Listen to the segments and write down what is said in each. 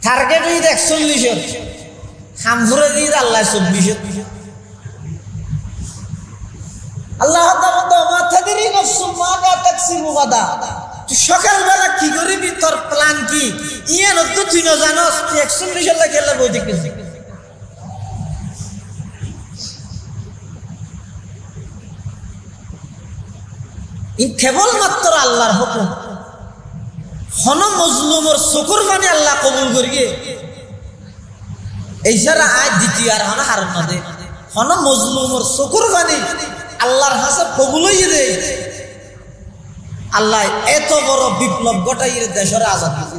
Target হইতে 41 হামফুরে দিয়ে আল্লাহ 24 আল্লাহ মাথাদেরই নফসু মাগা তাকসিবু গাদা তুই সকালবেলা কি করবি তোর প্ল্যান কি ইয়ান তো তুই না জানোস তুই 41 আল্লাহ খেলা বই দেখছিস ই কেবলমাত্র আল্লাহর হুকুম হন মজলুমর চকুর পানি আল্লাহ কবুল করিয়ে এই ছাড়া আজ দ্বিতীয় আর হন হারণ না দে হন মজলুমর চকুর পানি আল্লাহর হাসে কবুল হইয়ে দে আল্লাহ এত বড় বিপ্লব ঘটাইয়ে দেশের আজাদ দিয়েছে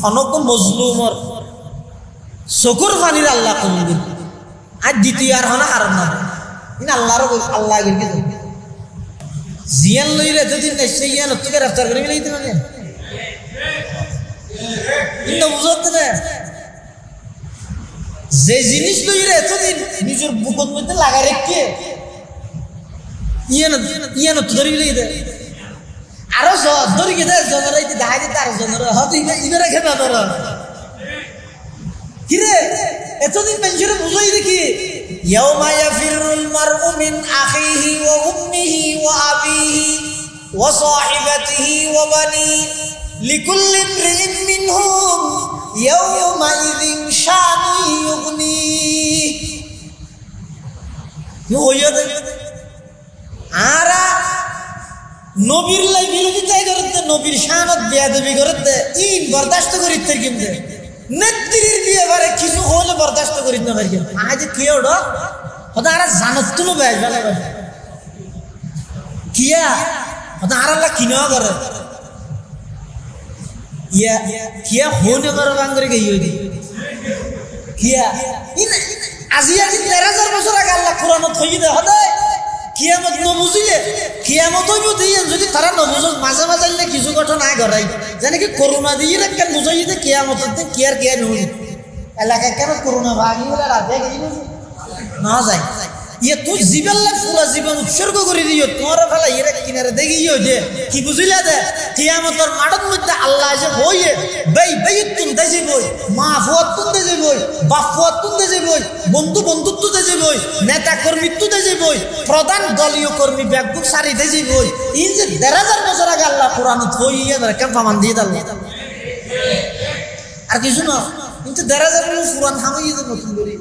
হনক মজলুমর চকুর পানির আল্লাহ কবুল করি আজ দ্বিতীয় আর হন হারণ না দে আল্লাহর আল্লাহ জিয়ান লইলে এতদিন এসে ইয়ান তোকে গ্রেফতার করে ফেলাইতে মানে কিন্তু বুঝতে না যে জিনিস লইলে এতদিন নিজের বুকত মধ্যে লাগা রেখে ইয়ান ইয়ান তো ধরে ফেলাইতে আরো ধরে গেছে জনরাইতে দেখাই দিতে আরো জনরা হয়তো ইনারা খেতে ধরা কিরে এতদিন মানুষের বুঝাই দেখি يوم يفر المرء من أخيه وأمه وأبيه وصاحبته وبنيه لكل امرئ منهم يومئذ شأن يغنيه আরা নবীর লাই বিরোধিতা করতে নবীর শানত বেয়াদবি করতে ইন বরদাস্ত করিতে কিন্তু নেত্রীর বিয়ে বারে কিছু হলে বরদাস্ত করিতে না পারি আজ কি ওড়ো হতা আর জানত তো বেশ ভালো কিয়া হতা আর আল্লাহ কিনা করে ইয়া কিয়া হোনে করে বাঙ্গরে গইও দি কিয়া আজি 13,000 বছর আগে আল্লাহ কোরআনত হই দে হদে কিয়ামত নবুঝিলে কিয়ামত হইব দিয়ে যদি তারা নবুঝ মাঝে মাঝে কিছু ঘটনা ঘটাই জানে কি করোনা দিয়ে কেন বুঝাই যে কিয়ামততে কি আর কিয়া নই এলাকা কেন করোনা ভাগি বলে রাতে গেল না যায় ইয়ে তুই জীবনলা পুরা জীবন উৎসর্গ করে দিও তোমার ফেলা এর কিনারে দেখিও যে কি বুঝিলা দে কিয়ামতের মাঠের মধ্যে আল্লাহ যে হইয়ে বেই বেইতুন দেজি বই মা ফুয়াতুন দেজি বই বাপ ফুয়াতুন দেজি বই বন্ধু বন্ধুত্ব দেজি বই নেতা কর্মীত্ব দেজি বই প্রধান দলীয় কর্মী ব্যাগবুক সারি দেজি বই এই যে 13,000 বছর আগে আল্লাহ কোরআনত হইয়ে কেন প্রমাণ দিয়ে দিল আর কিছু না কিন্তু 13,000 বছর পুরান থামাইয়ে দে নতুন করে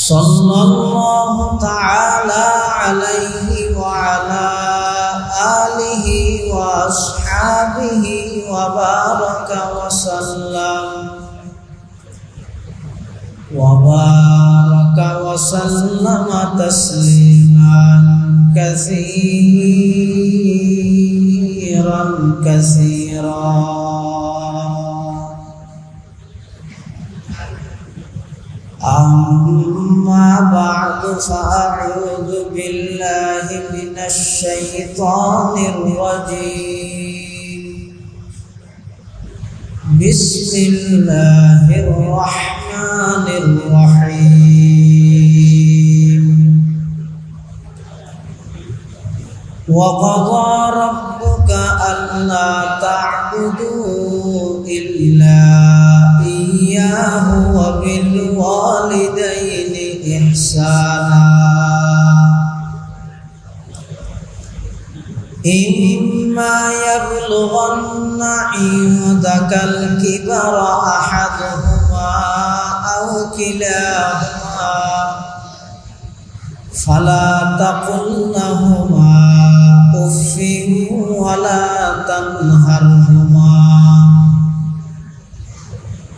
sallallahu ta'ala alaihi wa ala alihi wa ashabihi wa baraka wa sallam tasliman katsiran أما بعد فأعوذ بالله من الشيطان الرجيم بسم الله الرحمن الرحيم وقضى ربك ألا تعبدوا إلا إياه وبالوالدين إحسانا إما يبلغن عندك الكبر أحدهما أو كلاهما فلا تقل لهما أف ولا تنهرهما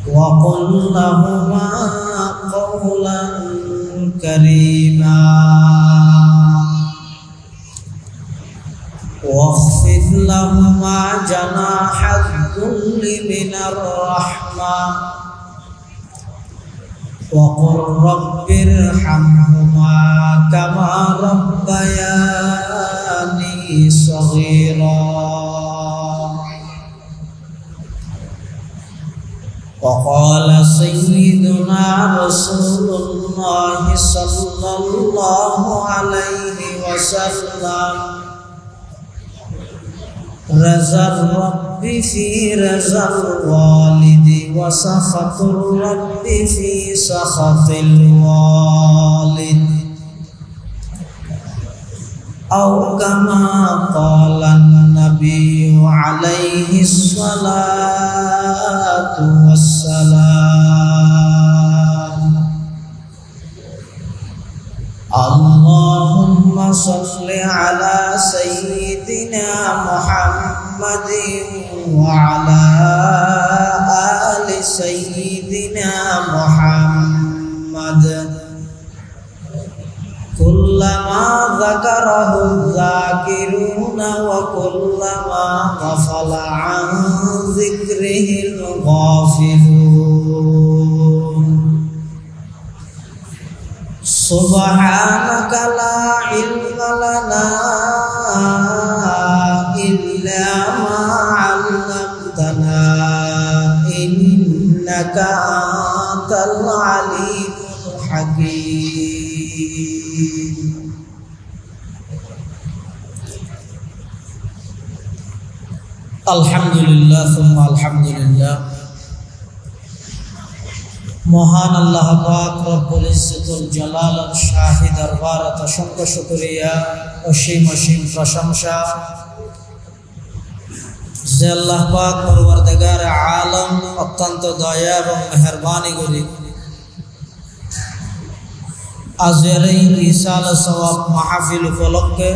وقل لهما قولا كريما واخفض لهما جناح الذل من الرحمة وقل رب ارحمهما كما ربياني صغيرا وقال قال سيدنا رسول الله صلى الله عليه وسلم رضا الرب في رضا الوالد وسخط الرب في سخط الوالد أو كما قال النبي عليه الصلاة والسلام اللهم صل على سيدنا محمد وعلى آل سيدنا محمد كلما ذكره الذاكرون وكلما غفل عن ذكره الغافلون سبحانك لا علم لنا إلا ما علمتنا إنك أنت العليم الحكيم আলহামদুলিল্লাহ সুম্মা আলহামদুলিল্লাহ। মহান আল্লাহ পাক রব্বুল ইজ্জতুল জালালের শাহী দরবারে অসংখ্য শুকরিয়া, অসীম অসীম প্রশংসা যে আল্লাহ পাক পরওয়ারদিগার আলম অত্যন্ত দয়া এবং মেহেরবানি করে আজকের এই ইসাল সওয়াব মাহফিল উপলক্ষে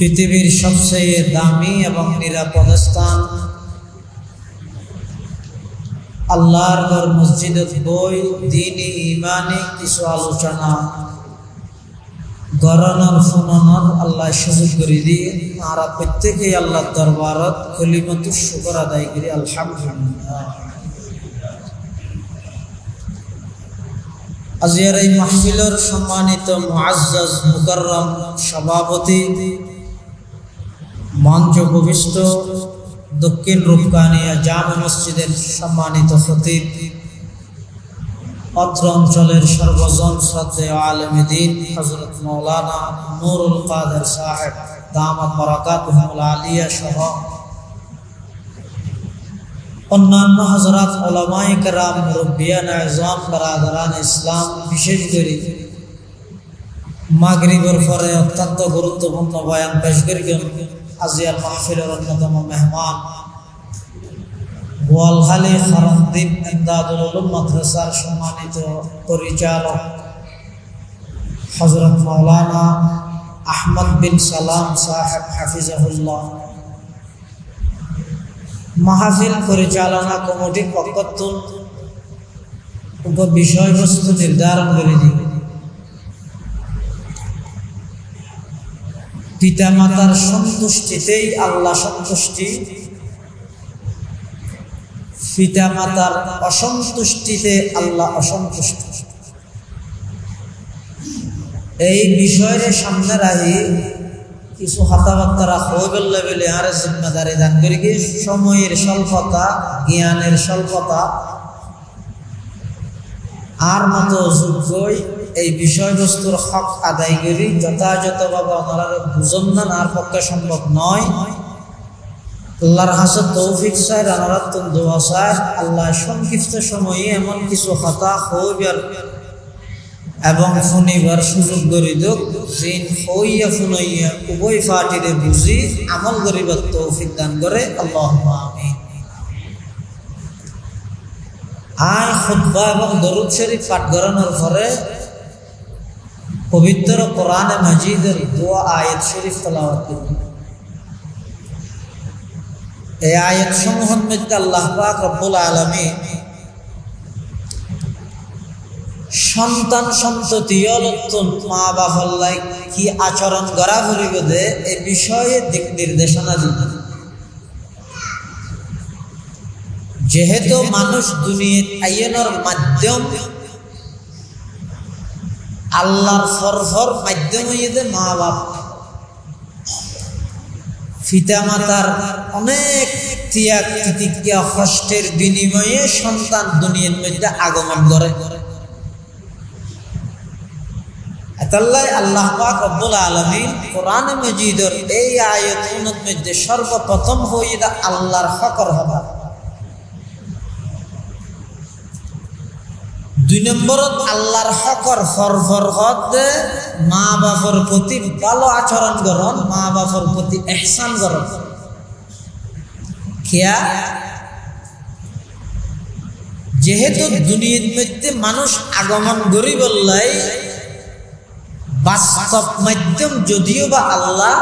পৃথিবীর সবচেয়ে দামি এবং নিরাপদ স্থান আল্লাহর ঘর মসজিদে বই দ্বীনি ইমানি কিছু আলোচনা গরনার ফোনানোর আল্লাহ সুযোগ করে দিয়ে আমরা প্রত্যেকেই আল্লাহর দরবারত কলিমাতুর শুকর আদায় করি আলহামদুলিল্লাহ। আজকের এই মাহফিলের সম্মানিত মুআজ্জাজ মুকাররম সভাপতি, মঞ্চ উপবিষ্ট দক্ষিণ রূপকানিয়া জামে মসজিদের সম্মানিত খতিব, অত্র অঞ্চলের সর্বজন শ্রদ্ধেয় আলেমে দ্বীন হযরত মাওলানা নুরুল কাদের সাহেব দামাত বারাকাতুহুল আলিয়া সহ অন্যান্য হযরত উলামায়ে কেরাম, মুরব্বিয়ান আযম, বারাদারান ইসলাম, বিশেষ করে মাগরিবের পরে অত্যন্ত গুরুত্বপূর্ণ বয়ান পেশ করেন আজিয়ার মাহফিলের অন্যতম মেহমান বোয়ালখালী খারান্দিন ইমদাদুল উলুম মাদ্রাসার সম্মানিত পরিচালক হযরত মাওলানা আহমদ বিন সালাম সাহেব হাফিজাহুল্লাহ। মাহফিল পরিচালনা কমিটির পক্ষ থেকে বিষয়বস্তু নির্ধারণ করে দিই। পিতা মাতার সন্তুষ্টিতেই আল্লাহ সন্তুষ্টি, পিতা মাতার অসন্তুষ্টিতে আল্লাহ অসন্তুষ্ট। এই বিষয়ের সামনে রাখি কিছু কথাবার্তা রাখবো বলে আর জিম্মাদারি দান করি কি সময়ের স্বল্পতা, জ্ঞানের স্বল্পতা আর মতো যোগ্যই এই বিষয়বস্তুর হক আদায় করি যথাযথভাবে ওনারা বুঝন না, আর পক্ষে সম্ভব নয়। আল্লাহর হাসে তৌফিক চাই, রানারাত্তন দোয়া চাই আল্লাহ সংক্ষিপ্ত সময়ে এমন কিছু কথা হইবার এবং শুনিবার সুযোগ করে দোক জিন হইয়া শুনাইয়া উভয় পার্টিরে বুঝি আমল করিবার তৌফিক দান করে আল্লাহুম্মা আমিন। আয় খুতবা এবং দরুদ শরীফ পাঠ করানোর পরে পবিত্র কোরআনে মাজিদের দোয়া আয়াত শরীফ তেলাওয়াত করব। এই আয়াত সমূহের মধ্যে আল্লাহ পাক রব্বুল আলামিন সন্তান সন্ততি মা বাবার কি আচরণ করা হরিবে এই বিষয়ে দিক নির্দেশনা দিবেন। যেহেতু মানুষ দুনিয়াত আইনের মাধ্যম আল্লাহর ফরফর মাধ্যম হইতে মা বাপ পিতামাতার অনেক ত্যাগ তিতিক্ষা কষ্টের বিনিময়ে সন্তান দুনিয়ার মধ্যে আগমন করে। এতাল্লাই আল্লাহ পাক রব্বুল আলামিন কোরআন মাজিদের এই আয়াতের মধ্যে সর্বপ্রথম হইদা আল্লাহর হকর হবা। 2 নম্বরত আল্লাহর হকর ফরফরহত মা বাবার প্রতি ভালো আচরণ করন, মা বাবার প্রতি ইহসান করন। কিয়া যেহেতু দুনিয়ার মধ্যে মানুষ আগমন করি বললাই বাস্তব মাধ্যম যদিও বা আল্লাহ,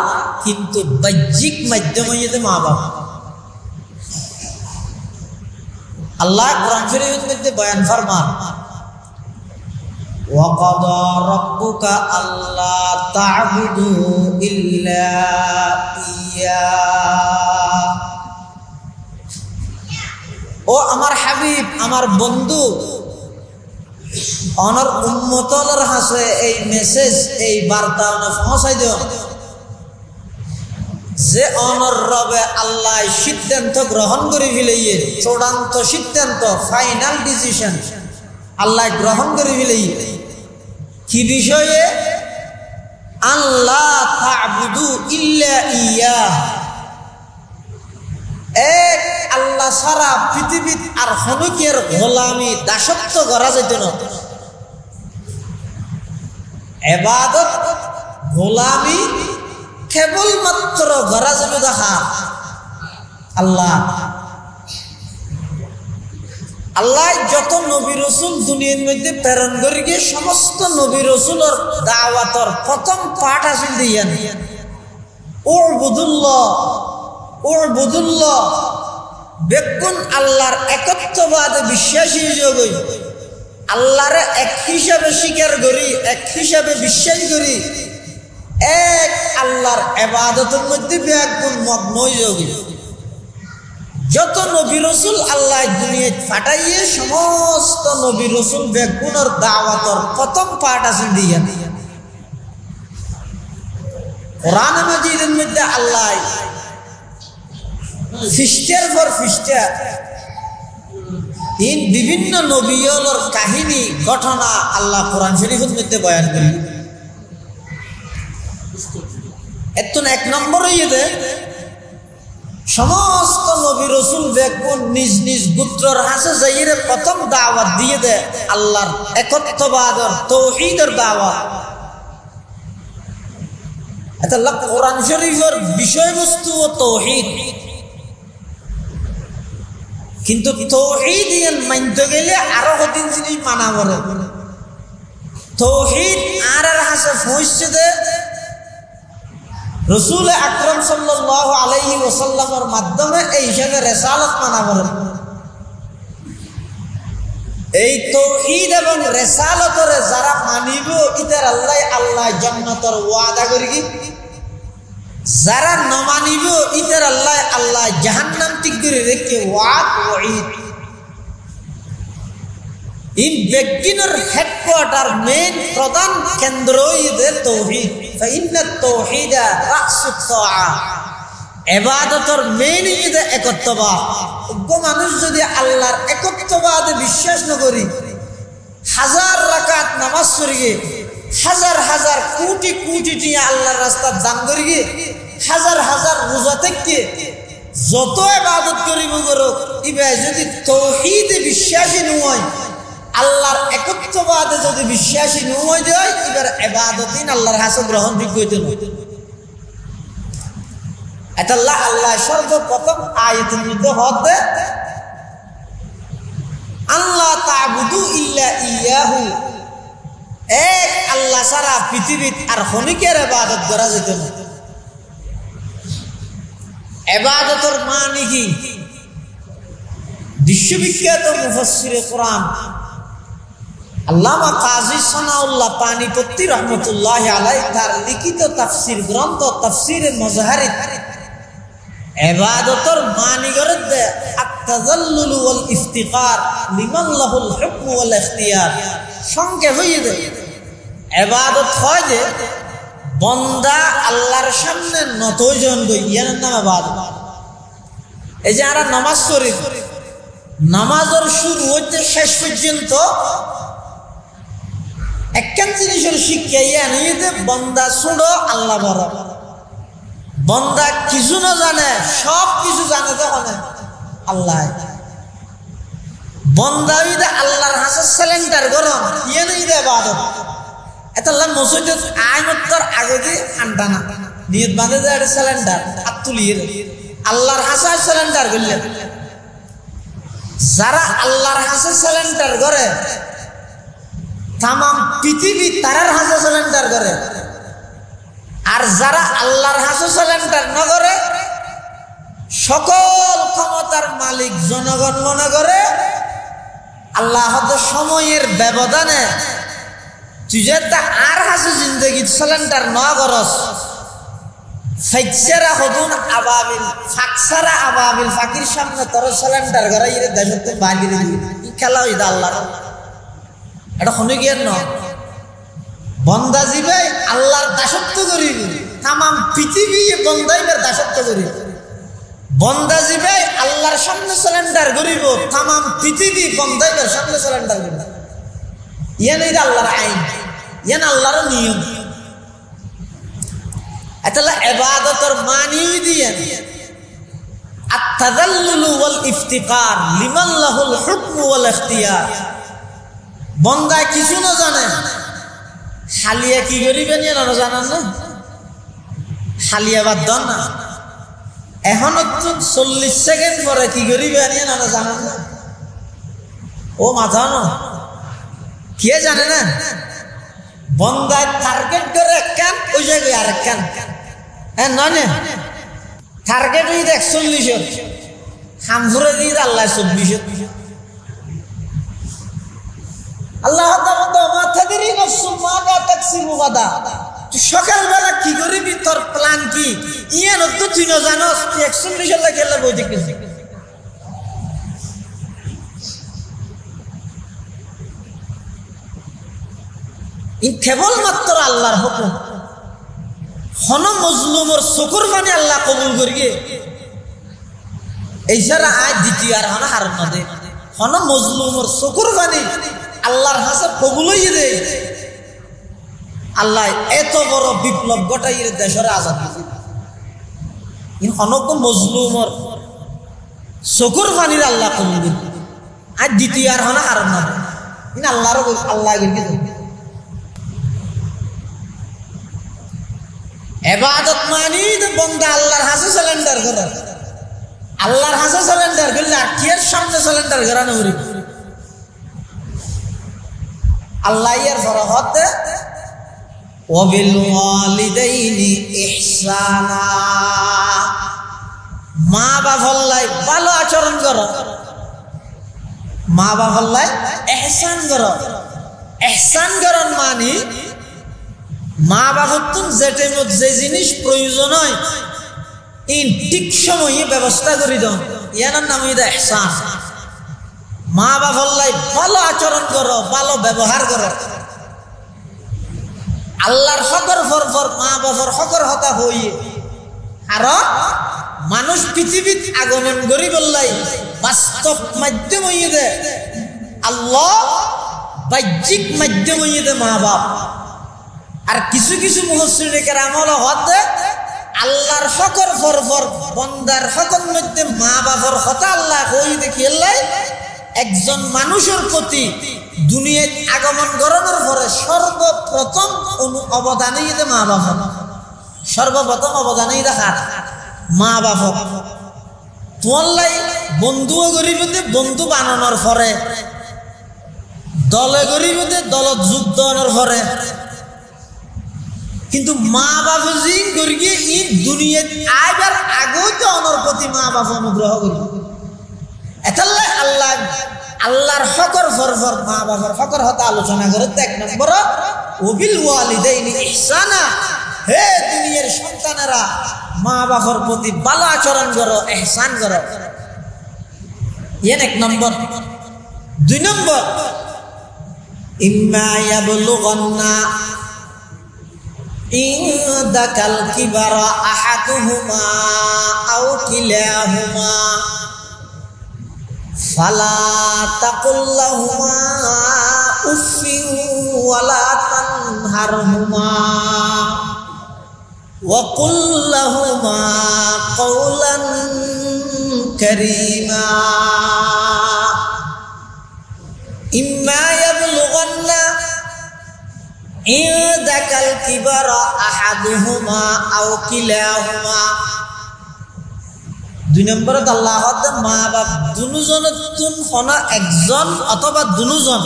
কিন্তু বাহ্যিক মাধ্যম হইতে মা বাবা। আল্লাহ কোরআন শরীফের মধ্যে বয়ান ফরমান وَقَضَى رَبُّكَ أَلَّا تَعْبُدُوا إِلَّا إِيَّاهُ। ও আমার হাবিব, আমার বন্ধু, অনর উম্মতর হাসে এই মেসেজ, এই বার্তা পৌঁছাই দিও যে অনর রবে আল্লাহ সিদ্ধান্ত গ্রহণ করে ফেলাইয়ে, চূড়ান্ত সিদ্ধান্ত, ফাইনাল ডিসিশন আল্লাহ গ্রহণ করে ফেলাইয়ে। কি বিষয়ে? আল্লাহ তা'বুদু ইল্লা ইয়্যাহ, এক আল্লাহ ছাড়া পৃথিবীত আর হনুকের গোলামি দাসত্ব করা যেত না। ইবাদত গোলামি কেবলমাত্র করা যেত দেখা আল্লাহ। আল্লাহ যত নবী রাসূল দুনিয়ার মধ্যে প্রেরণ করে গিয়ে সমস্ত নবী রাসূলের দাওয়াতের প্রথম পাঠ আসিল দিয়ান উবুদুল্লাহ, বেকুন আল্লাহর একত্ববাদে বিশ্বাসী যোগই, আল্লাহরে এক হিসাবে স্বীকার করি, এক হিসাবে বিশ্বাস করি, এক আল্লাহর ইবাদতের মধ্যে বেকুন মগ্ন যোগী। যত নবী রাসূল আল্লাহ দুনিয়ায় পাঠাইয়ে সমস্ত নবী রাসূল বেগুনের দাওয়াতের প্রথম পাঠ আছে দিয়া কোরআন মাজিদের মধ্যে আল্লাহ ফিস্টার পর ফিস্টার ইন বিভিন্ন নবীর কাহিনী ঘটনা আল্লাহ কোরআন শরীফের মধ্যে বয়ান করি। এতন এক নম্বর হইয়ে সমস্ত নবী রাসূল বেগুন নিজ নিজ গোত্রের হাসে যাইরে প্রথম দাওয়াত দিয়ে দেয় আল্লাহর একত্ববাদের তাওহীদের দাওয়াত। এটা আল্লাহ কোরআন শরীফের বিষয়বস্তু ও তাওহীদ, কিন্তু তাওহীদ মানতে গেলে আরো কঠিন জিনিস মানা পড়ে। তাওহীদ আর হাসে পৌঁছে দে রাসূল আকরাম সাল্লাল্লাহু আলাইহি ওয়াসাল্লামের মাধ্যমে এই হিসাবে রিসালাত মানা করে। এই তাওহীদ এবং রিসালাতের যারা মানিব ইতার আল্লাহ জান্নাতের ওয়াদা করি, যারা না মানিব ইতার আল্লাহ জাহান্নাম ঠিক করে রেখে ওয়াঈদ। ইন ব্যক্তির হেডকোয়ার্টার মেইন প্রধান কেন্দ্র ইদের তাওহীদ। ফাইন্নাত তাওহীদা রাসুত তাআ, ইবাদতের মেইন ইদে একত্ববাদ। মানুষ যদি আল্লাহর একত্ববাদে বিশ্বাস না করি, হাজার রাকাত নামাজ পড়িয়ে, হাজার হাজার কোটি কোটি টিয়া আল্লাহর রাস্তায় দান করিয়ে, হাজার হাজার রোজা থেকে যত ইবাদত করিব করো, ইবা যদি তাওহীদে বিশ্বাসী নয়, আল্লাহর একত্ববাদে যদি বিশ্বাসী নয় দেয়, এবার ইবাদতিন আল্লাহর কাছে গ্রহণযোগ্য হইতে নয়। এটা আল্লাহ সর্বপ্রথম আয়াতের মধ্যে হতে আল্লাহ তা'বুদু ইল্লা ইয়্যাহু, এক আল্লাহ ছাড়া পৃথিবীত আর হনিকের ইবাদত করা যেত না। ইবাদতের মানে কি? বিশ্ববিখ্যাত মুফাসসিরে কোরআন আল্লামা কাজী সানাউল্লাহ পানিপত্তি রহমতুল্লাহ আলাইহি তার লিখিত তাফসীর গ্রন্থ তাফসীরে মুজাহারিদ ইবাদতের মানে করে আত-তাযাল্লুল ওয়াল ইফতিকার লিমান লাহুল হুকম ওয়াল ইখতিয়ার। সংক্ষেপ হয়ে যায় ইবাদত হয় যে বন্দা আল্লাহর সামনে নত জন গই ইয়ার নামে বাদ এই যে আমরা নামাজ পড়ি নামাজের শুরু হইতে শেষ পর্যন্ত একখান জিনিসের শিক্ষা ইয়া নেই যে বন্দা ছোড়ো আল্লাহ বড় বন্দা কিছু না জানে সব কিছু জানে তখন আল্লাহ বন্দা ইদে আল্লাহর হাসে সিলিন্ডার গরম ইয়ে নেই দে বাদ এতলা মসজিদে আইনত্তর আগে দিয়ে আনটা না নিয়ত বাঁধে যায় সিলিন্ডার হাত তুলিয়ে আল্লাহর হাসে সিলিন্ডার করলেন যারা আল্লাহর হাসে সিলিন্ডার করে তাম পৃথিবী তারার হাসে সিলিন্ডার করে আর যারা আল্লাহর হাসে সিলিন্ডার না করে সকল ক্ষমতার মালিক জনগণ মনে করে আল্লাহ সময়ের ব্যবধানে তুই যে আর হাসে জিন্দগি সিলিন্ডার ন করস ফাইকসারা হদুন আবাবিল ফাকসারা আবাবিল ফাকির সামনে তোর সিলিন্ডার করাই রে দেশতে বালির কি খেলা হইদা আল্লাহ এটা শুনে গিয়ার ন বন্দা জিবে আল্লাহর দাসত্ব করিব তাম পৃথিবী বন্দাইবের দাসত্ব করিব বন্দা জিবে আল্লাহর সামনে সিলিন্ডার করিব তাম পৃথিবী বন্দাইবের সামনে সিলিন্ডার করিব ইয়ান এটা আল্লাহর আইন ইয়ান আল্লাহর নিয়ম এতলা ইবাদতের মানি দিয়ে আত-তাযাল্লুল ওয়াল ইফতিকার লিমান লাহুল হুকম ওয়াল ইখতিয়ার বন্দা কিছু না জানে হালিয়া কি করিবে নিয়ে না জানান না হালিয়া বাদ দাও না এখন তো 40 সেকেন্ড পরে কি করিবে নিয়ে না জানান না ও মাথা না কে জানে না বন্দা টার্গেট করে একখান ওই জায়গায় আর একখান হ্যাঁ নয় না টার্গেট হয়ে 41 হামফুরে দিয়ে আল্লাহ 24 আল্লাহ সকালবেলা কি করবি তোর প্ল্যান কি ইয়ান তো তুই না জানস 41 খেলা বই দেখেছি কেবলমাত্র আল্লাহর হুকুম হন মজলুমর চকুর পানি আল্লাহ কবুল করিয়ে এই ছাড়া আয় দ্বিতীয় আর হন হার না দে হন মজলুমর চকুর পানি আল্লাহর হাসে কবুল হইয়ে দে আল্লাহ এত বড় বিপ্লব ঘটাই দেশের আজাদ অনক মজলুমর চকুর পানির আল্লাহ কবুল করি আর দ্বিতীয় আর হন হার না দে আল্লাহর আল্লাহ ইবাদত মানি বন্দা আল্লাহর হাসে সিলিন্ডার করে আল্লাহর হাসে সিলিন্ডার করলে আর কি এর সামনে সিলিন্ডার করানো হরি আল্লাহ এর ফরহতে ওয়াবিল ওয়ালিদাইনি ইহসানা মা বাবার ভালো আচরণ করো মা বাবার ইহসান করো ইহসান করন মানি মা বাবার যে জিনিস প্রয়োজন হয় এই ঠিক সময়ে ব্যবস্থা করে দাও ইয়ার নাম ইহসান মা বাবার ভালো আচরণ করো ভালো ব্যবহার করো আল্লাহর হকর ফর মা বাবার হকর হতা হইয়ে আর মানুষ পৃথিবীত আগমন করি বললাই বাস্তব মাধ্যম হইয়ে দে আল্লাহ বাহ্যিক মাধ্যম হইয়ে দে মা বাপ আর কিছু কিছু মুফাসসিরিনে কেরাম হলো হতে আল্লাহর হকর ফর বন্দার হকর মধ্যে মা বাবার কথা আল্লাহ কই দেখিলাই একজন মানুষের প্রতি দুনিয়ায় আগমন করানোর পরে সর্বপ্রথম অবদানই দে মা বাবা সর্বপ্রথম অবদানই দেখা মা বাবা তোমার বন্ধুও গরিবতে বন্ধু বানানোর পরে দলে গরিবতে দলত যোগ দেওয়ানোর পরে কিন্তু মা বাবা জি গরিয়ে ই দুনিয়াত আইবার আগেও তো অনর প্রতি মা বাবা অনুগ্রহ করি এতাল্লা আল্লাহ আল্লাহর হকর ফর মা বাবার হকর হতা আলোচনা করে এক নম্বর ওবিল ওয়ালিদাইনি ইহসানা হে দুনিয়ার সন্তানেরা মা বাবার প্রতি ভালো আচরণ করো ইহসান করো এক নম্বর দুই নম্বর ইম্মা ইয়াবলুগান্না ইনদাকাল কিবারা আহাদুহুমা আও কিলাহুমা ফালা তাকুল লাহুমা উফফিন ওয়ালা তানহারহুমা ওয়া কুল লাহুমা কাওলান কারীমা ইম্মা ইয়াবলুগান্না ইনদাকাল কিবারা আহাদুহুমা আও কিলাহুমা। 2 নম্বরত আল্লাহ মা বাপ দুজনতুন হনা একজন অথবা দুজন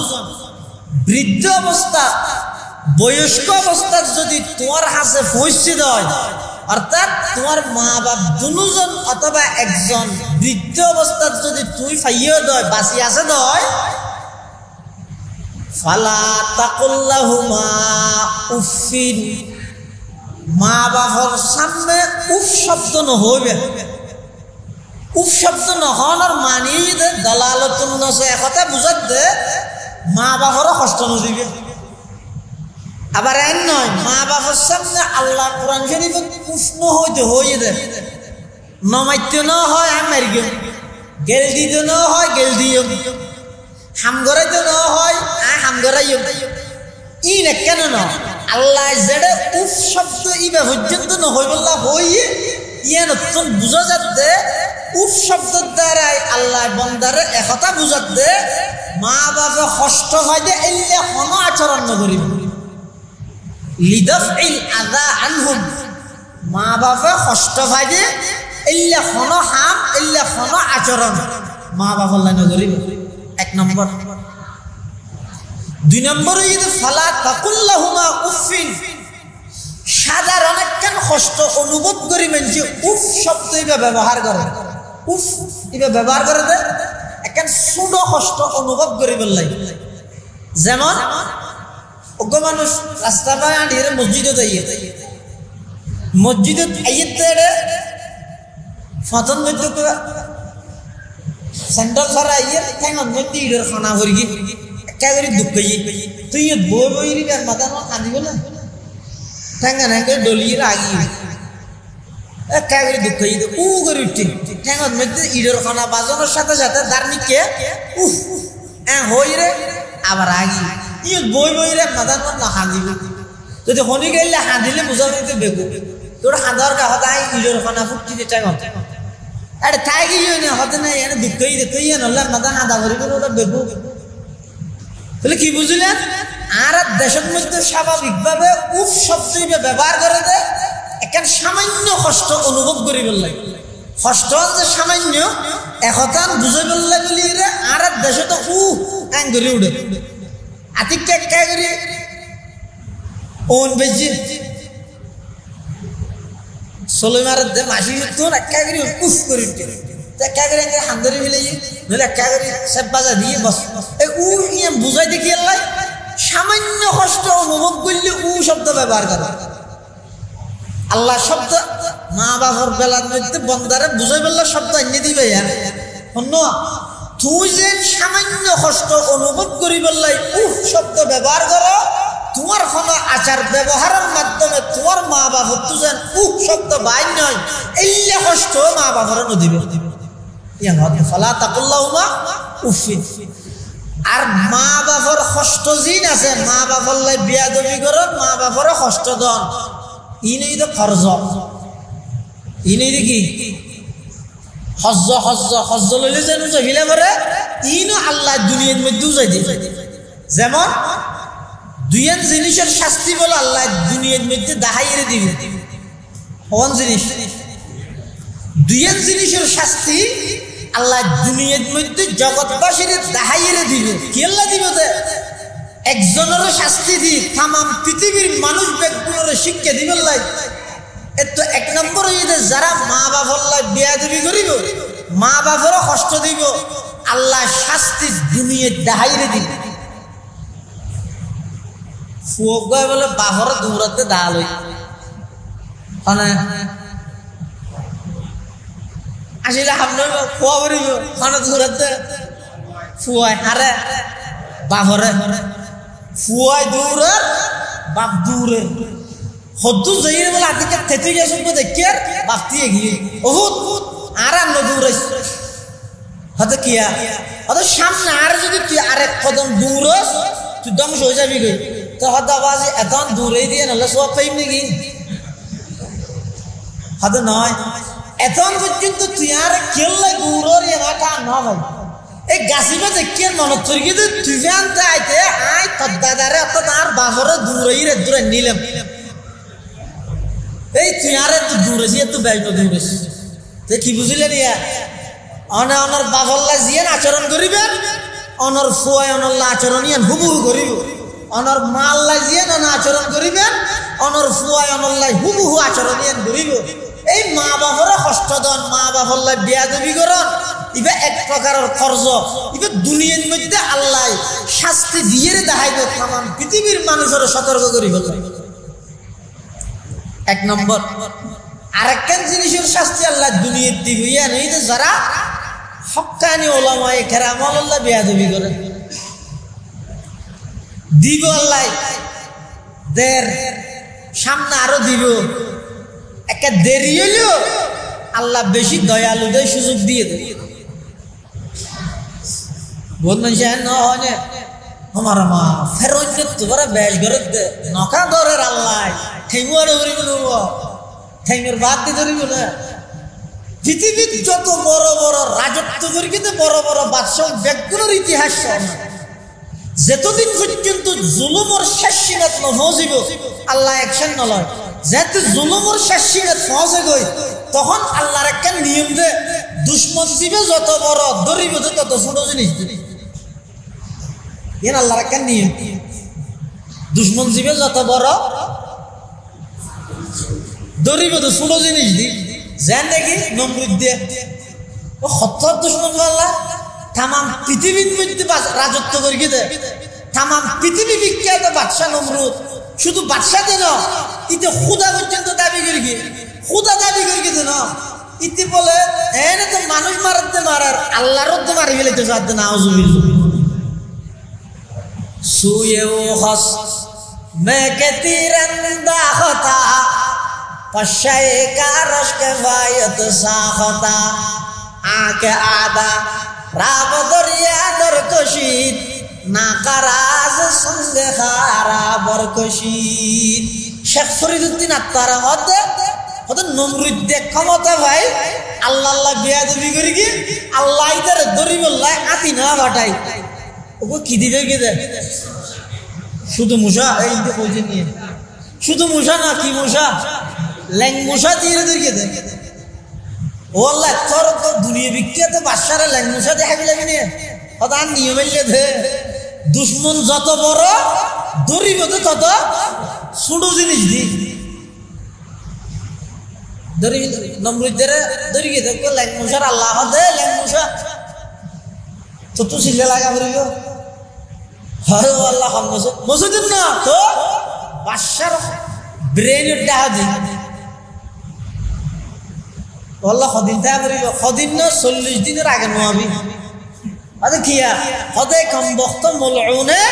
বৃদ্ধ অবস্থা বয়স্ক অবস্থাত যদি তোমার হাতে পৌঁছে দেয়, অর্থাৎ তোমার মা বাপ দুজন অথবা একজন বৃদ্ধ অবস্থাত যদি তুই ফাইয়ে দেয় বাঁচি আছে দেয়, ফালা তাকুল লাহুমা উফফিন, মা বাবার সামনে উফ শব্দ নহইবে। উফ শব্দ নহনার মানি দে দলালতুন নসে একথা বুঝাত দে মা বাবারও কষ্ট নদিবে। আবার এন নয় মা বাবার সামনে আল্লাহ কোরআন শরীফ উফ নহইতে হইয়ে দে, নমাইতে ন হয় আমি মারি গেম, গেল দিতে ন হয় গেল দিও, হাম গড়াইতে ন হয় হাম গড়াইও। ই না কেন ন আল্লাহ যেটা উফ শব্দ ইবে পর্যন্ত নহই বললা হইয়ে ইয়ে নতুন বুঝা যাতে উফ শব্দের দ্বারাই আল্লাহ বন্দারে একথা বুঝাত দে মা বাবা কষ্ট হয় দে এলে কোনো আচরণ নকরিব লিদাফইল আযা আনহুম, মা বাবা কষ্ট হয় দে এলে কোনো হাম এলে কোনো আচরণ মা বাবা লাই নকরিব। 1 নম্বর। 2 নম্বর ইদ ফালা তাকুল লাহুমা উফফিন, সাধারণ একখান কষ্ট অনুভব করিবেন যে উফ শব্দ ইবা ব্যবহার করে, উফ ইবা ব্যবহার করে দে একখান ছোট কষ্ট অনুভব করিবেন লাগে। যেমন অজ্ঞ মানুষ রাস্তা পায় আঁটিয়ে মসজিদত আইয়ে, মসজিদত আইয়ে ফতন মধ্য সেন্ট্রাল সারা আইয়ে ঠেঙত মধ্যে ইডের খানা করি একেবারে দুঃখ তুই বই বই মাথা কাঁদিব না ঠেঙ্গা ঠেঙ্গে ডলিয়ে আগি একেবারে দুঃখ উ করে উঠি ঠেঙত মধ্যে ইডের খানা বাজানোর সাথে সাথে ধার্মিককে উফ হই রে আবার আগি ই বই বই রে মাথা না হাঁদিব, যদি শনি গেলে হাঁদিলে বুঝা দিতে বেগু তোর হাঁদার গাহত আই ইডের খানা ফুটি ঠেঙত আরে তাই গিয়ে না হতে নাই এনে দুঃখ দে তুই নলে মাথা হাঁদা করিব ওটা বেগু। তাহলে কি বুঝলেন? আর দেশের মধ্যে স্বাভাবিকভাবে উফ শব্দ ব্যবহার করে দে এখান সামান্য কষ্ট অনুভব করি বললে, কষ্ট যে সামান্য একতান বুঝে বললে বলি রে আর দেশে তো আং করে উঠে আতিক করি ওন বেজি সলেমারের দে মাসি তোর একেবারে উফ করে উঠে একেবারে হান্দরি মিলে নইলে একেবারে সব বাজা দিয়ে বস উ ইয়ে বুঝাই দেখি আল্লাহ সামান্য কষ্ট অনুভব করলে উ শব্দ ব্যবহার করে। আল্লাহ শব্দ মা বাবার বেলার মধ্যে বন্দারে বুঝাই বললে শব্দ এনে দিবে অন্য তুই যে সামান্য কষ্ট অনুভব করি বললাই উফ শব্দ ব্যবহার করো, তোমার কোনো আচার ব্যবহারের মাধ্যমে তোমার মা বাবার তু যেন উফ শব্দ বাইর নয় এলে কষ্ট মা বাবার নদিবে। ফালা তাকুল লাহুমা উফফিন। আর মা বাবার কষ্ট জিন আছে মা বাবার লাই বিয়াদবি করো মা বাবার কষ্ট দন ইনেই তো খরচ ইনেই কি হজ্জ হজ্জ হজ্জ লইলে যেন জহিলা করে ইনো আল্লাহ দুনিয়ার মধ্যে যাই দিয়ে। যেমন দুইয়ান জিনিসের শাস্তি বলে আল্লাহ দুনিয়ার মধ্যে দাহাইয়ে দিবে। কোন জিনিস? দুইয়ান জিনিসের শাস্তি আল্লাহ দুনিয়ার মধ্যে জগৎবাসীর দাহাইয়ে দিবে। কি আল্লাহ দিবে? একজনের শাস্তি দি তাম পৃথিবীর মানুষ ব্যক্তিগুলোর শিক্ষা দিবে আল্লাহ। এত 1 নম্বর হইতে যারা মা বাবার লাই বেয়াদবি করিব মা বাবারও কষ্ট দিব আল্লাহ শাস্তি দুনিয়ার দাহাইয়ে দিবে। ফুয়ক গায় বলে বাহর দৌড়াতে দাল হই মানে আসলে আপনার খোয়া বলিব মানে দৌড়াতে ফুয়ায় হারে বাহরে ফুয়ায় দৌড়ের বাপ দৌড়ের হদ্দু যাইয়ে বলে আদিকে থেতে গেছে দেখে বাফতিয়ে গিয়ে বহুত আর দৌড়াইছ হয়তো কিয়া হয়তো সামনে আর যদি তুই আরেক কদম দৌড়স তুই ধ্বংস হয়ে যাবি গই তো হয়তো আবার এত দূরে দিয়ে নাহলে সব পাইম নাকি হয়তো নয় এখন পর্যন্ত তুই আর কেল্লাই দৌড়র এলাকা না ভাই এই গাছিটা দেখে মনে করি কিন্তু তুই আনতে আইতে আয় তোর দাদারে অত আর বাবরে দূরে নিলাম এই তুই আর একটু দূরেছি একটু ব্যস্ত দূরেছি তুই কি বুঝলে নিয়া অনার বাবল্লা জিয়ান আচরণ করিবেন অনর ফুয়াই অনল্লা আচরণ ইয়ান হুবহু করিব অনর মাল্লা জিয়ান অন আচরণ করিবেন অনর ফুয়াই অনল্লাই হুবহু আচরণ ইয়ান করিব এই মা বাবরে কষ্ট দেন মা বাবল্লাই বেয়াদবি করন ইবে এক প্রকারের কর্জ ইবে দুনিয়ার মধ্যে আল্লাহ শাস্তি দিয়ে দেখাইব তামাম পৃথিবীর মানুষের সতর্ক করি হল এক নম্বর আরেকখান জিনিসের শাস্তি আল্লাহ দুনিয়ার দিব ইয়া নেই যে যারা হক্কানি ওলামায়ে কেরাম আল্লাহ বেয়াদবি করে দিব আল্লাহ দের সামনে আরো দিব একটা দেরি হইলো আল্লাহ বেশি দয়ালুদের সুযোগ দিয়ে দেবে বহুত মানুষ হয় আমার মা ফেরত তোরা বেশ করে নকা ধরে আল্লাহ ঠেঙ্গুয়ার ধরিব নেব ঠেঙ্গুর বাদ দিয়ে ধরিব না পৃথিবীর যত বড় বড় রাজত্ব করি কিন্তু বড় বড় বাদশাহ ব্যক্তির ইতিহাস যেতদিন পর্যন্ত জুলুমর শেষ সীমাত নপৌঁছিব আল্লাহ অ্যাকশন নলয় যেহেতু জুলুমর শেষ সীমাত পৌঁছে গই তখন আল্লাহর একটা নিয়ম দে দুশ্মন দিবে যত বড় ধরিব তত ছোট জিনিস এর আল্লাহর একটা নিয়ম দুশ্মন দিবে যত বড় ধরিব তো ছোট জিনিস দি যেন নাকি নমরুদ দিয়ে ও হত্যার দুশ্মন আল্লাহ তামাম পৃথিবীর মধ্যে রাজত্ব করি দে তামাম পৃথিবী বিখ্যাত বাদশাহ নমরুদ শুধু বাদশাহ দেন ইতে খুদা পর্যন্ত দাবি করি খুদা দাবি করি দেন ইতি বলে এনে তো মানুষ মারাতে মারার আল্লাহর তো মারি ফেলে তো সাথে না আউযুবিল্লাহ সুয়েও হস মে কে তিরন্দা হতা পশায়ে কারশ কে ভায়ত সাহতা আকে আদা রাব দরিয়া দরকশিদ না কারাজ সঙ্গে হারা বরকশিদ শেখ ফরিদউদ্দিন আত্মারা হতে নমরুদ দেখ ক্ষমতা ভাই আল্লাহ আল্লাহ বেয়াদবি করি কি আল্লাহ ইদার দরিবল্লাহ আতি না বাটাই ওকে কি দিবে কি দে শুধু মুসা এই কইছে নিয়ে শুধু মুসা না কি মুসা ল্যাং মুসা দিয়ে দিকে দে ও আল্লাহ তোর তো দুনিয়া বিখ্যাত বাদশারে ল্যাং মুসা দেখা গেলে নিয়ে তার নিয়মে দে দুশ্মন যত বড় দরিব তো তত ছোট জিনিস দি ধরি নমরুদের ধরিয়ে দেখো ল্যাং মুসার আল্লাহ দে ল্যাং মুসা তো তো সিলে লাগা করিব হয় আল্লাহ মসজিদ না তো বাদশার ব্রেনের ডাহা দি আল্লাহ সদিন তা করিব সদিন না 40 দিনের আগে নোয়াবি আদে কিয়া হদে কম বক্ত মলউনে